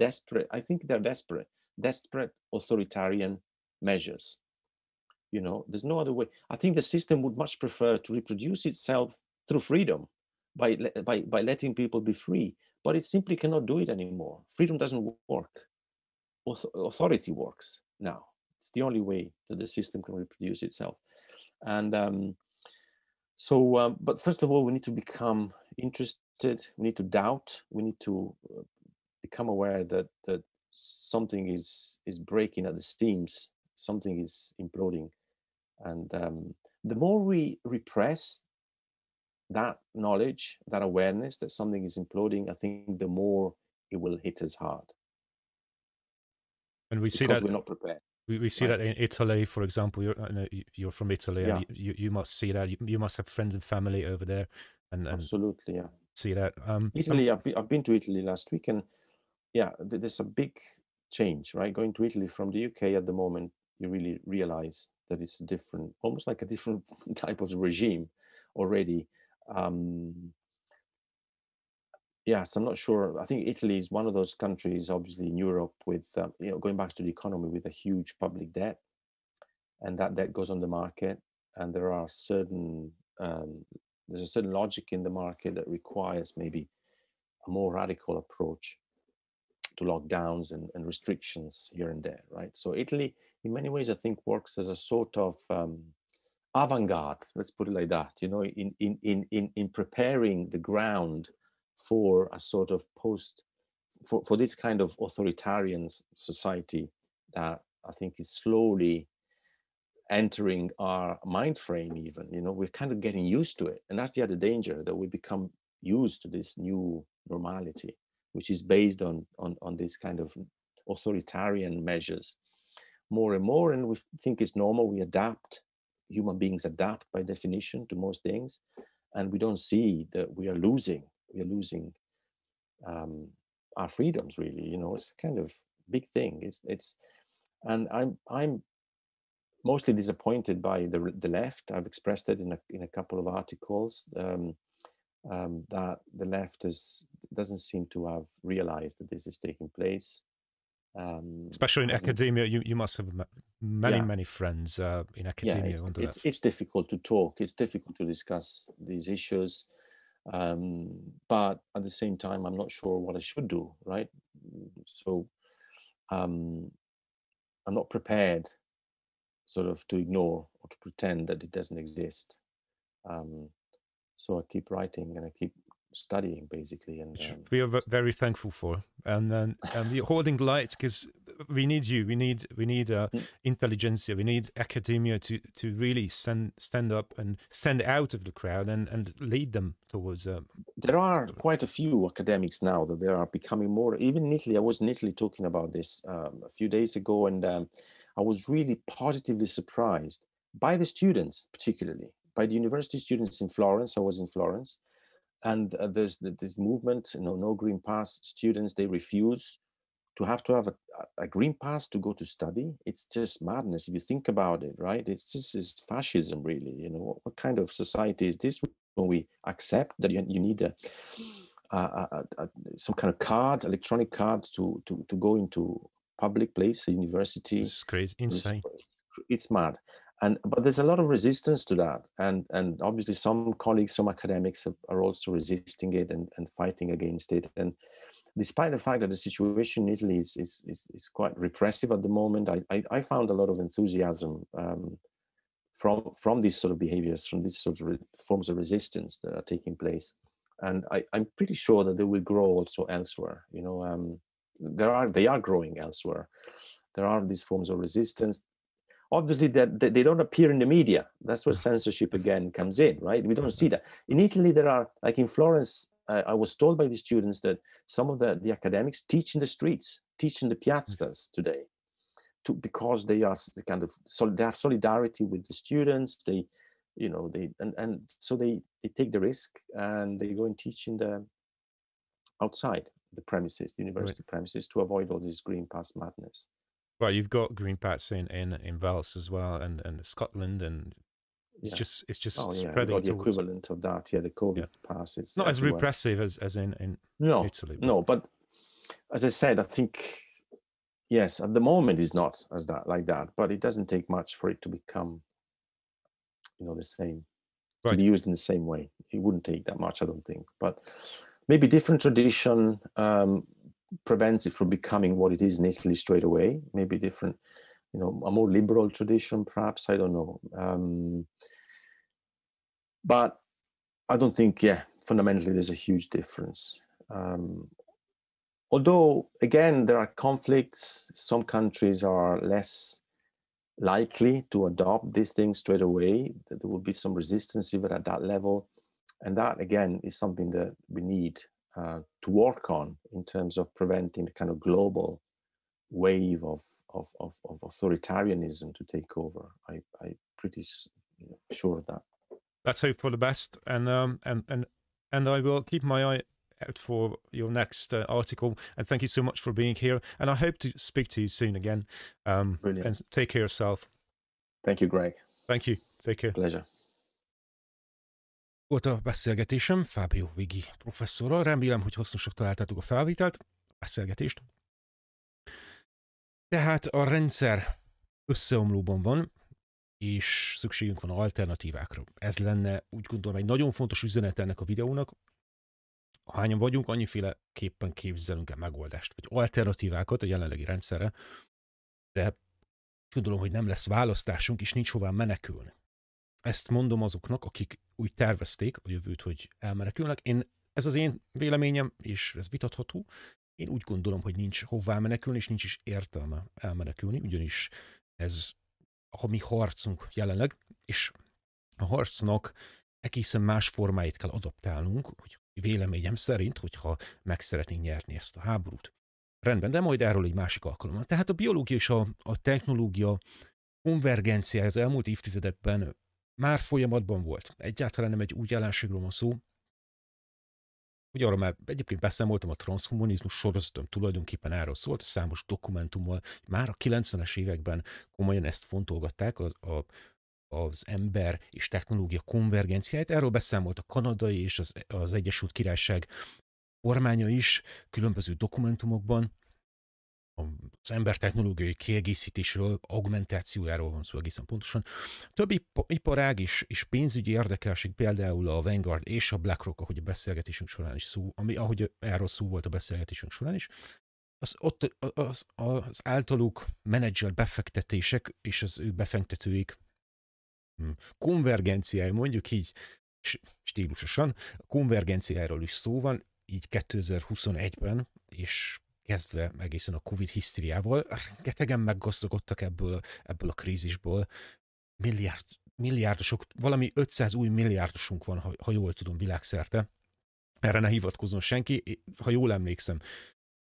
I think they're desperate authoritarian measures. There's no other way. I think the system would much prefer to reproduce itself through freedom, by letting people be free, but it simply cannot do it anymore. Freedom doesn't work. Authority works now. It's the only way that the system can reproduce itself. And but first of all, we need to become interested. We need to doubt. We need to become aware that something is breaking at the seams. Something is imploding. And the more we repress that knowledge, that awareness that something is imploding, I think the more it will hit us hard. And we see because that we're not prepared. We see that in Italy, for example. You're from Italy, Yeah. and you must see that. You must have friends and family over there, and Absolutely, yeah. see that. Italy, I've been to Italy last week, and yeah, there's a big change, right? Going to Italy from the UK at the moment, you really realize that it's almost like a different type of regime already. Yes, I'm not sure. I think Italy is one of those countries, obviously in Europe, with going back to the economy, with a huge public debt, and that debt goes on the market, and there's a certain logic in the market that requires maybe a more radical approach to lockdowns and restrictions here and there, right? So Italy, in many ways, I think works as a sort of avant-garde, let's put it like that, in preparing the ground for a sort of for this kind of authoritarian society that I think is slowly entering our mind frame. Even we're kind of getting used to it, and that's the other danger, that we become used to this new normality, which is based on this kind of authoritarian measures more and more, and we think it's normal. We adapt. Human beings adapt by definition to most things, and we don't see that we are losing our freedoms. Really, it's a kind of big thing. And I'm mostly disappointed by the left. I've expressed it in a couple of articles. That the left doesn't seem to have realized that this is taking place, Especially in academia, you must have many friends in academia. Yeah, it's difficult to talk. It's difficult to discuss these issues. But at the same time, I'm not sure what I should do, right? So I'm not prepared sort of to ignore or to pretend that it doesn't exist. So I keep writing and I keep studying, basically. And we are very thankful for. And you're holding light, because we need you. We need intelligentsia. We need academia to really stand up and stand out of the crowd and lead them towards. There are quite a few academics now that they are becoming more. Even in Italy, I was in Italy talking about this a few days ago, and I was really positively surprised by the students, particularly by the university students in Florence. I was in Florence. And there's this movement, no green pass students, they refuse to have a green pass to go to study. It's just madness if you think about it, right? It's just fascism, really. What kind of society is this when we accept that you need some kind of card, electronic card to go into public place, a university? It's crazy, insane. It's mad. But there's a lot of resistance to that, and obviously some colleagues, some academics are also resisting it and fighting against it. And despite the fact that the situation in Italy is quite repressive at the moment, I found a lot of enthusiasm from these sort of behaviors, from these sort of forms of resistance that are taking place. And I'm pretty sure that they will grow also elsewhere. They are growing elsewhere. There are these forms of resistance. Obviously, they don't appear in the media. That's where censorship again comes in, right? We don't see that. In Italy, there are, like in Florence, I was told by the students that some of the academics teach in the streets, teach in the piazzas today, because they are kind of they have solidarity with the students. So they take the risk and they go and teach outside the premises, the university premises, to avoid all this green pass madness. Well, you've got green pass in Wales as well, and Scotland, and it's just spreading. The equivalent of that, the COVID pass is not everywhere. As repressive as in Italy. No, but as I said, I think yes, at the moment it's not like that, but it doesn't take much for it to become, the same, to be used in the same way. It wouldn't take that much, I don't think, but maybe different tradition. Prevents it from becoming what it is in Italy straight away. Maybe different, a more liberal tradition, perhaps. I don't know. But I don't think, fundamentally there's a huge difference. Although, again, there are conflicts. Some countries are less likely to adopt these things straight away. There will be some resistance even at that level. And that, again, is something that we need to work on in terms of preventing the kind of global wave of authoritarianism to take over. I'm pretty sure of that. Let's hope for the best, and I will keep my eye out for your next article. And thank you so much for being here. And I hope to speak to you soon again. Brilliant. And take care of yourself. Thank you, Greg. Thank you. Take care. Pleasure. Volt a beszélgetésem Fabio Vighi professzorral. Remélem, hogy hasznosak találtátok a felvételt, a beszélgetést. Tehát a rendszer összeomlóban van, és szükségünk van alternatívákra. Ez lenne, úgy gondolom, egy nagyon fontos üzenet ennek a videónak. Ahányan vagyunk, annyiféleképpen képzelünk el megoldást, vagy alternatívákat a jelenlegi rendszerre, de gondolom, hogy nem lesz választásunk, és nincs hová menekülni. Ezt mondom azoknak, akik úgy tervezték a jövőt, hogy elmenekülnek. Ez az én véleményem, és ez vitatható. Én úgy gondolom, hogy nincs hová menekülni, és nincs is értelme elmenekülni, ugyanis ez a mi harcunk jelenleg, és a harcnak egészen más formáit kell adaptálnunk, hogy véleményem szerint, hogyha meg szeretnénk nyerni ezt a háborút. Rendben, de majd erről egy másik alkalommal. Tehát a biológia és a technológia konvergenciája az elmúlt évtizedekben már folyamatban volt. Egyáltalán nem egy új jelenségről van szó, hogy arra már egyébként beszámoltam, a transhumanizmus sorozatom tulajdonképpen erről szólt, számos dokumentummal. Már a 90-es években komolyan ezt fontolgatták, az ember és technológia konvergenciáját. Erről beszámolt a kanadai és az Egyesült Királyság kormánya is különböző dokumentumokban. az ember technológiai kiegészítésről, augmentációjáról van szó egészen pontosan. Több iparág és pénzügyi érdekelség, például a Vanguard és a BlackRock, ahogy a beszélgetésünk során is szó, ahogy erről szó volt a beszélgetésünk során is, az általuk menedzselt befektetések és az ő befektetőik konvergenciája, mondjuk így stílusosan, a konvergenciáról is szó van, így 2021-ben, és kezdve egészen a Covid hisztériával, rengetegen meggazdagodtak ebből a krízisból. Milliárdosok, valami 500 új milliárdosunk van, ha jól tudom, világszerte. Erre ne hivatkozzon senki, ha jól emlékszem.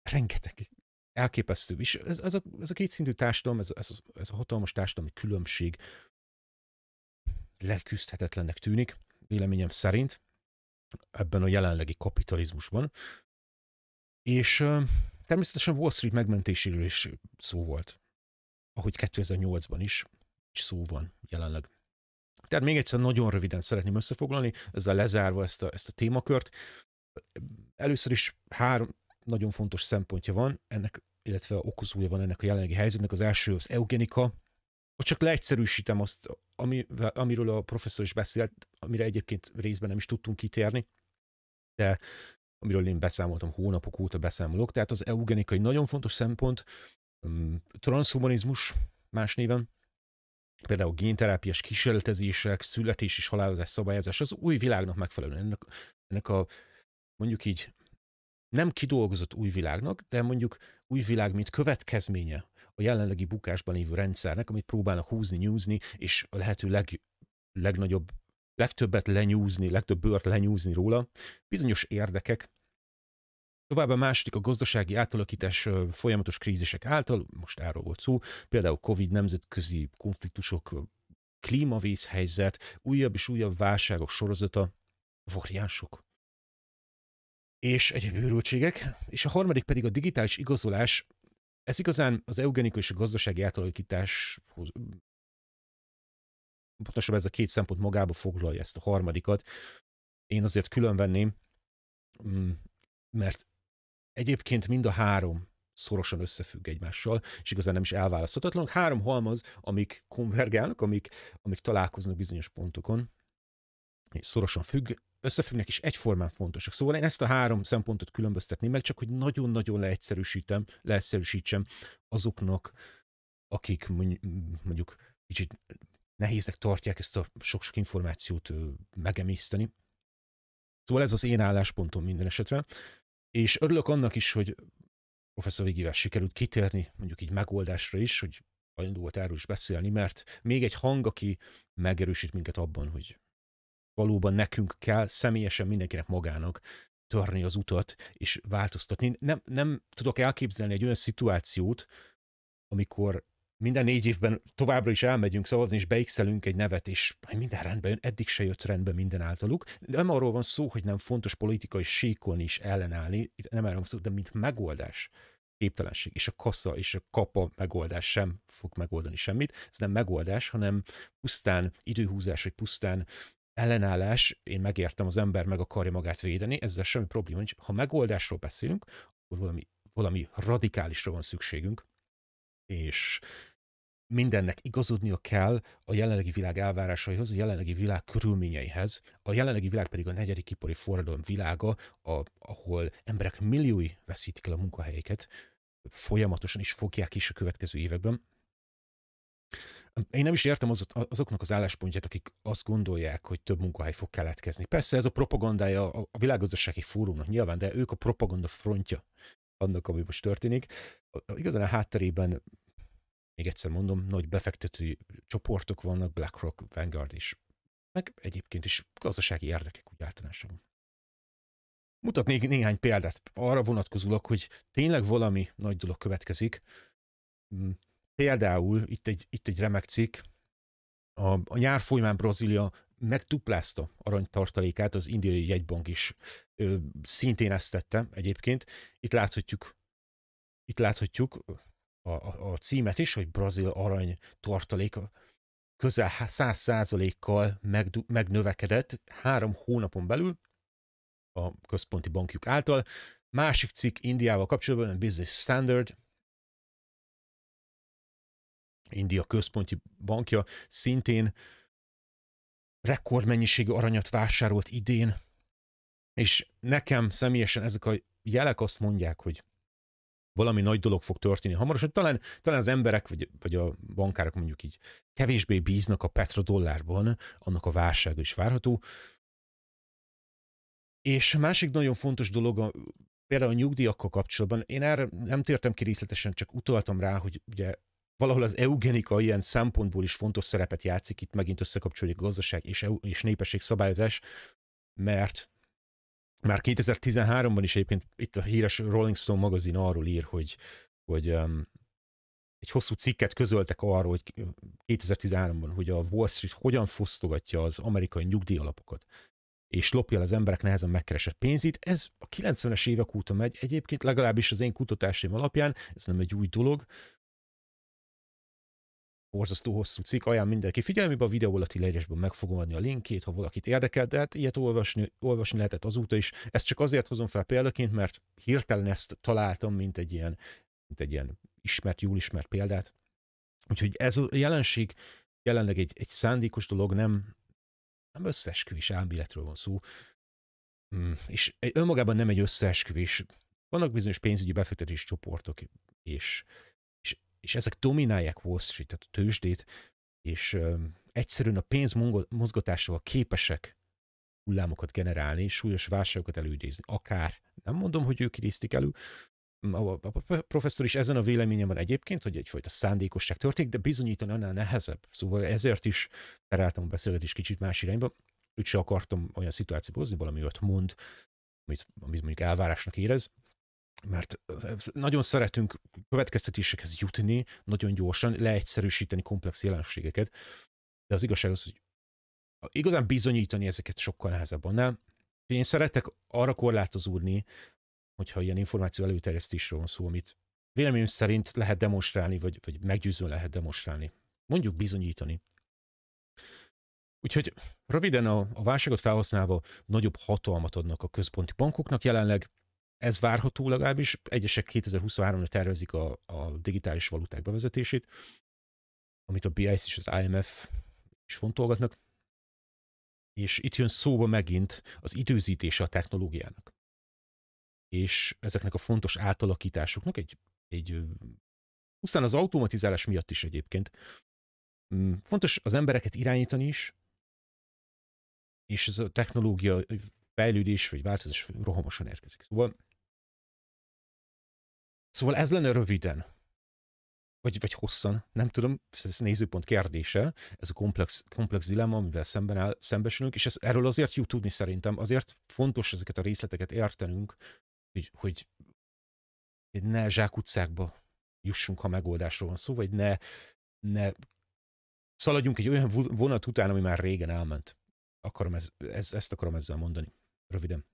Rengeteg, elképesztő. És ez a kétszintű társadalom, ez a hatalmas társadalmi különbség leküzdhetetlennek tűnik, véleményem szerint, ebben a jelenlegi kapitalizmusban. És természetesen Wall Street megmentéséről is szó volt, ahogy 2008-ban is szó van jelenleg. Tehát még egyszer nagyon röviden szeretném összefoglalni, ezzel lezárva ezt a témakört. Először is 3 nagyon fontos szempontja van ennek, illetve okozója van ennek a jelenlegi helyzetnek. Az első az eugenika, hogy csak leegyszerűsítem azt, amiről a professzor is beszélt, amire egyébként részben nem is tudtunk kitérni, de amiről én beszámoltam, hónapok óta beszámolok. Tehát az eugenika egy nagyon fontos szempont, transhumanizmus más néven, például génterápiás kísérletezések, születés és halálozás szabályozás az új világnak megfelelően. Ennek a mondjuk így nem kidolgozott új világnak, de mondjuk új világ, mint következménye a jelenlegi bukásban lévő rendszernek, amit próbálnak húzni, nyúzni, és a lehető legtöbbet lenyúzni, legtöbb bőrt lenyúzni róla, bizonyos érdekek. Továbbá második a gazdasági átalakítás folyamatos krízisek által, most erről volt szó, például Covid, nemzetközi konfliktusok, klímavészhelyzet, újabb és újabb válságok sorozata, variánsok és egyéb őrültségek. És a harmadik pedig a digitális igazolás. Ez igazán az eugenika és a gazdasági átalakításhoz, pontosabban ez a 2 szempont magába foglalja ezt a harmadikat. Én azért külön venném, mert egyébként mind a 3 szorosan összefügg egymással, és igazán nem is elválaszthatatlanok. 3 halmaz, amik konvergálnak, amik találkoznak bizonyos pontokon, és szorosan összefüggnek, és egyformán fontosak. Szóval én ezt a 3 szempontot különböztetném meg, csak hogy nagyon-nagyon leegyszerűsítsem azoknak, akik mondjuk kicsit nehéznek tartják ezt a sok-sok információt megemészteni. Szóval ez az én álláspontom minden esetre. És örülök annak is, hogy professzor Vighivel sikerült kitérni mondjuk így megoldásra is, hogy hajlandó volt erről is beszélni, mert még egy hang, aki megerősít minket abban, hogy valóban nekünk kell személyesen mindenkinek magának törni az utat és változtatni. Nem tudok elképzelni egy olyan szituációt, amikor minden 4 évben továbbra is elmegyünk szavazni, és beixelünk egy nevet, és minden rendben jön, eddig se jött rendbe minden általuk. De nem arról van szó, hogy nem fontos politikai síkon is ellenállni, nem erről van szó, de mint megoldás, képtelenség. És a kassa és a kapa megoldás sem fog megoldani semmit. Ez nem megoldás, hanem pusztán időhúzás, vagy pusztán ellenállás. Én megértem, az ember meg akarja magát védeni, ezzel semmi probléma nincs. Ha megoldásról beszélünk, akkor valami radikálisra van szükségünk, és mindennek igazodnia kell a jelenlegi világ elvárásaihoz, a jelenlegi világ körülményeihez. A jelenlegi világ pedig a 4. ipari forradalom világa, ahol emberek milliói veszítik el a munkahelyeket, folyamatosan is fogják is a következő években. Én nem is értem azoknak az álláspontját, akik azt gondolják, hogy több munkahely fog keletkezni. Persze ez a propagandája a világgazdasági fórumnak nyilván, de ők a propaganda frontja annak, ami most történik. Igazán a hátterében, még egyszer mondom, nagy befektetői csoportok vannak, BlackRock, Vanguard is, meg egyébként is gazdasági érdekek úgy általánosan. Mutatnék néhány példát arra vonatkozólag, hogy tényleg valami nagy dolog következik. Például itt egy remek cikk, a nyár folyamán Brazília megduplázta aranytartalékát, az indiai jegybank is szintén ezt tette egyébként. Itt láthatjuk a címet is, hogy brazil arany tartaléka közel 100%-kal megnövekedett 3 hónapon belül a központi bankjuk által. Másik cikk Indiával kapcsolatban, a Business Standard, India központi bankja szintén rekordmennyiségű aranyat vásárolt idén, és nekem személyesen ezek a jelek azt mondják, hogy valami nagy dolog fog történni hamarosan. Talán az emberek, vagy a bankárok mondjuk így kevésbé bíznak a petrodollárban, annak a válsága is várható. És másik nagyon fontos dolog, például a nyugdíjakkal kapcsolatban, én erre nem tértem ki részletesen, csak utaltam rá, hogy ugye valahol az eugenika ilyen szempontból is fontos szerepet játszik, itt megint összekapcsolódik gazdaság és népességszabályozás, mert már 2013-ban is egyébként itt a híres Rolling Stone magazin arról ír, hogy egy hosszú cikket közöltek arról, hogy 2013-ban, hogy a Wall Street hogyan fosztogatja az amerikai nyugdíjalapokat, és lopja el az emberek nehezen megkeresett pénzét. Ez a 90-es évek óta megy, egyébként legalábbis az én kutatásaim alapján, ez nem egy új dolog. Borzasztó hosszú cikk, ajánl mindenki figyelmébe, a videó alatti leírásban meg fogom adni a linkét, ha valakit érdekel, de hát ilyet olvasni lehetett azóta is. Ezt csak azért hozom fel példaként, mert hirtelen ezt találtam, mint egy ilyen jól ismert példát. Úgyhogy ez a jelenség jelenleg egy szándékos dolog, nem összeesküvés elméletről van szó, és önmagában nem egy összeesküvés. Vannak bizonyos pénzügyi befektetési csoportok, és ezek dominálják Wall Street, tehát a tőzsdét, és egyszerűen a pénz mozgatásával képesek hullámokat generálni, súlyos válságokat előidézni. Akár, nem mondom, hogy ők idézték elő, a professzor is ezen a véleményen van egyébként, hogy egyfajta szándékosság történik, de bizonyítani annál nehezebb. Szóval ezért is tereltem a beszélgetést kicsit más irányba. Őt se akartam olyan szituációba hozni, valami olyat mond, amit mondjuk elvárásnak érez, mert nagyon szeretünk következtetésekhez jutni, nagyon gyorsan, leegyszerűsíteni komplex jelenségeket, de az igazság az, hogy igazán bizonyítani ezeket sokkal nehezebb annál. Én szeretek arra korlátozódni, hogyha ilyen információ előterjesztésről van szó, amit véleményem szerint lehet demonstrálni, vagy meggyőzően lehet demonstrálni. Mondjuk bizonyítani. Úgyhogy röviden a válságot felhasználva nagyobb hatalmat adnak a központi bankoknak jelenleg. Ez várható legalábbis. Egyesek 2023-ra tervezik a digitális valuták bevezetését, amit a BIS és az IMF is fontolgatnak. És itt jön szóba megint az időzítése a technológiának. És ezeknek a fontos átalakításoknak pusztán az automatizálás miatt is egyébként fontos az embereket irányítani is, és ez a technológia fejlődés vagy változás rohamosan érkezik. Szóval ez lenne röviden, vagy hosszan, nem tudom, ez nézőpont kérdése, ez a komplex dilemma, amivel szembesülünk, és erről azért jó tudni szerintem, azért fontos ezeket a részleteket értenünk, hogy ne zsákutcákba jussunk, ha megoldásról van szó, vagy ne szaladjunk egy olyan vonat után, ami már régen elment. Ezt akarom ezzel mondani, röviden.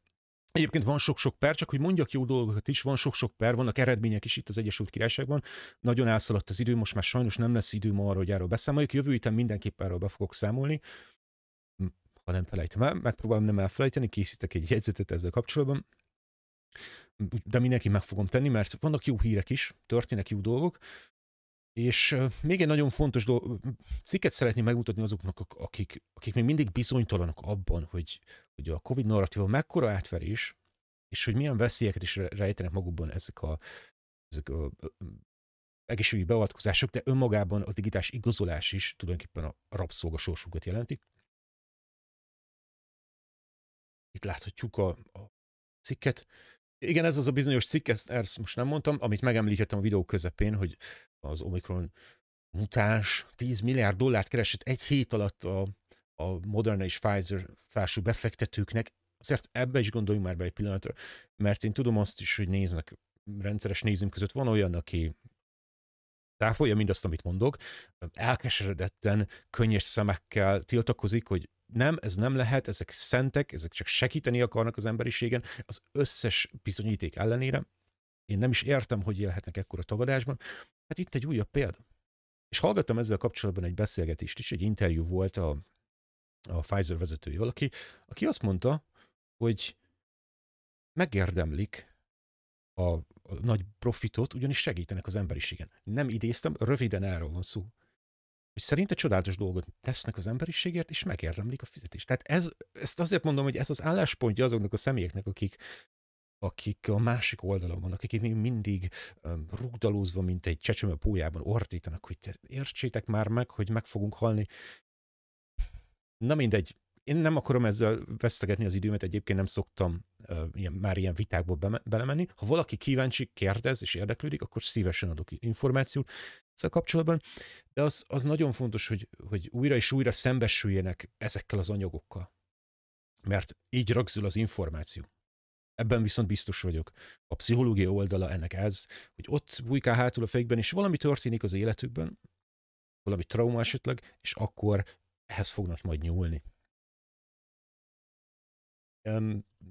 Egyébként van sok-sok per, csak hogy mondjak jó dolgokat is, van sok-sok per, vannak eredmények is itt az Egyesült Királyságban. Nagyon elszaladt az idő, most már sajnos nem lesz időm arra, hogy erről beszámoljak. Jövő héten mindenképp erről be fogok számolni, ha nem felejtem el. Megpróbálom nem elfelejteni, készítek egy jegyzetet ezzel kapcsolatban. De mindenki meg fogom tenni, mert vannak jó hírek is, történnek jó dolgok, és még egy nagyon fontos cikket szeretném megmutatni azoknak, akik még mindig bizonytalanok abban, hogy a COVID-narratíva mekkora átverés, és hogy milyen veszélyeket is rejtenek magukban ezek a egészségügyi beavatkozások, de önmagában a digitális igazolás is tulajdonképpen a rabszolgasorsukat jelenti. Itt láthatjuk a cikket. Igen, ez az a bizonyos cikk, ezt most nem mondtam, amit megemlítettem a videó közepén, hogy az Omikron mutáns 10 milliárd dollárt keresett egy hét alatt a Moderna és Pfizer felső befektetőknek. Azért ebbe is gondoljunk már be egy pillanatra, mert én tudom azt is, hogy rendszeres nézőm között van olyan, aki táfolja mindazt, amit mondok, elkeseredetten, könnyes szemekkel tiltakozik, hogy nem, ez nem lehet, ezek szentek, ezek csak segíteni akarnak az emberiségen, az összes bizonyíték ellenére. Én nem is értem, hogy élhetnek ekkora tagadásban. Hát itt egy újabb példa. És hallgattam ezzel kapcsolatban egy beszélgetést is, egy interjú volt a Pfizer vezetőjével, aki azt mondta, hogy megérdemlik a nagy profitot, ugyanis segítenek az emberiségen. Nem idéztem, röviden erről van szó. szerinte csodálatos dolgot tesznek az emberiségért, és megérdemlik a fizetést. Tehát ezt azért mondom, hogy ez az álláspontja azoknak a személyeknek, akik a másik oldalon vannak, akik még mindig rugdalózva, mint egy csecsemő pólyában ordítanak, hogy értsétek már meg, hogy meg fogunk halni. Na mindegy, én nem akarom ezzel vesztegetni az időmet, egyébként nem szoktam már ilyen vitákból belemenni. Ha valaki kíváncsi, kérdez és érdeklődik, akkor szívesen adok információt ezzel kapcsolatban, de az nagyon fontos, hogy újra és újra szembesüljenek ezekkel az anyagokkal, mert így rögzül az információ. Ebben viszont biztos vagyok. A pszichológiai oldala ennek ez, hogy ott bujkál hátul a fejükben, és valami történik az életükben, valami trauma esetleg, és akkor ehhez fognak majd nyúlni.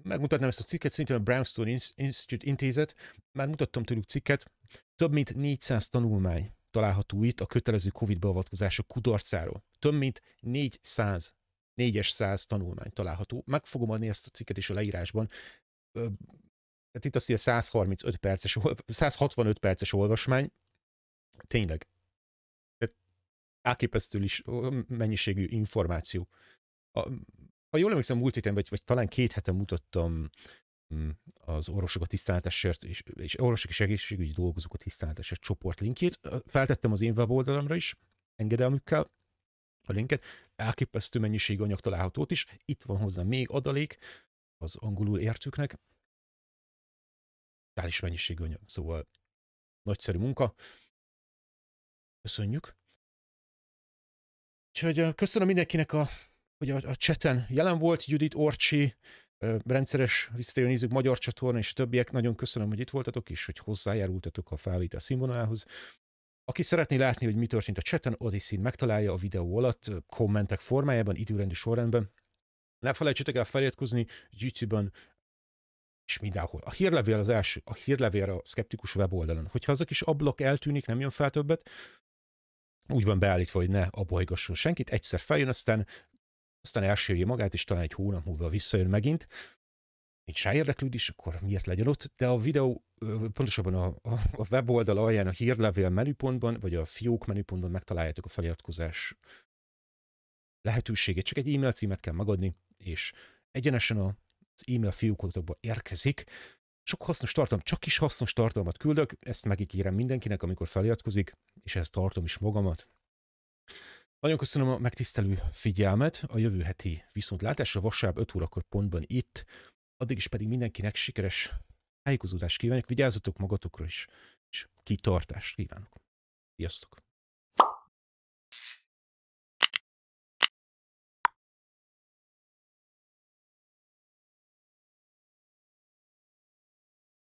Megmutatnám ezt a cikket, szerintem a Brownstone Institute intézet, már mutattam tőlük cikket, több mint 400 tanulmány található itt a kötelező Covid beavatkozások kudarcáról. Több mint 400 tanulmány található. Meg fogom adni ezt a cikket is a leírásban. Tehát itt azt írja 165 perces olvasmány. Tényleg. Elképesztő is mennyiségű információ. Ha jól emlékszem, múlt héten, vagy talán 2 heten mutattam az orvosok a tiszteletesért, és orvosok és egészségügyi dolgozók a tiszteletesért csoport linkjét. Feltettem az én weboldalamra is, engedelmükkel a linket. Elképesztő mennyiségű anyag található ott is. Itt van hozzá még adalék az angolul értőknek. Reális mennyiségű anyag. Szóval nagyszerű munka. Köszönjük. Úgyhogy köszönöm mindenkinek, hogy a chaten jelen volt, Judit, Orcsi, rendszeres visszatérő nézők, magyar csatorna és többiek. Nagyon köszönöm, hogy itt voltatok, és hogy hozzájárultatok a felvétel színvonalához. Aki szeretné látni, hogy mi történt a chaten, Odyssey-n megtalálja a videó alatt, kommentek formájában, időrendi sorrendben. Ne felejtsetek el feliratkozni YouTube-on, és mindenhol. A hírlevél az első, a hírlevél a szkeptikus weboldalon. Hogyha az a kis ablak eltűnik, nem jön fel többet, úgy van beállítva, hogy ne abajgasson senkit, egyszer feljön, aztán elsírja magát, és talán egy hónap múlva visszajön megint. Nincs rá érdeklődés, akkor miért legyen ott? De a videó, pontosabban a weboldal alján a hírlevél menüpontban, vagy a fiók menüpontban megtaláljátok a feliratkozás lehetőségét. Csak egy e-mail címet kell megadni, és egyenesen az e-mail fiókotokba érkezik. Sok hasznos tartalom, csak is hasznos tartalmat küldök, ezt megígérem mindenkinek, amikor feliratkozik, és ezt tartom is magamat. Nagyon köszönöm a megtisztelő figyelmet, a jövő heti viszontlátásra vasárnap 5 órakor pontban itt, addig is pedig mindenkinek sikeres tájékozódást kívánok, vigyázzatok magatokra is, és kitartást kívánok. Sziasztok!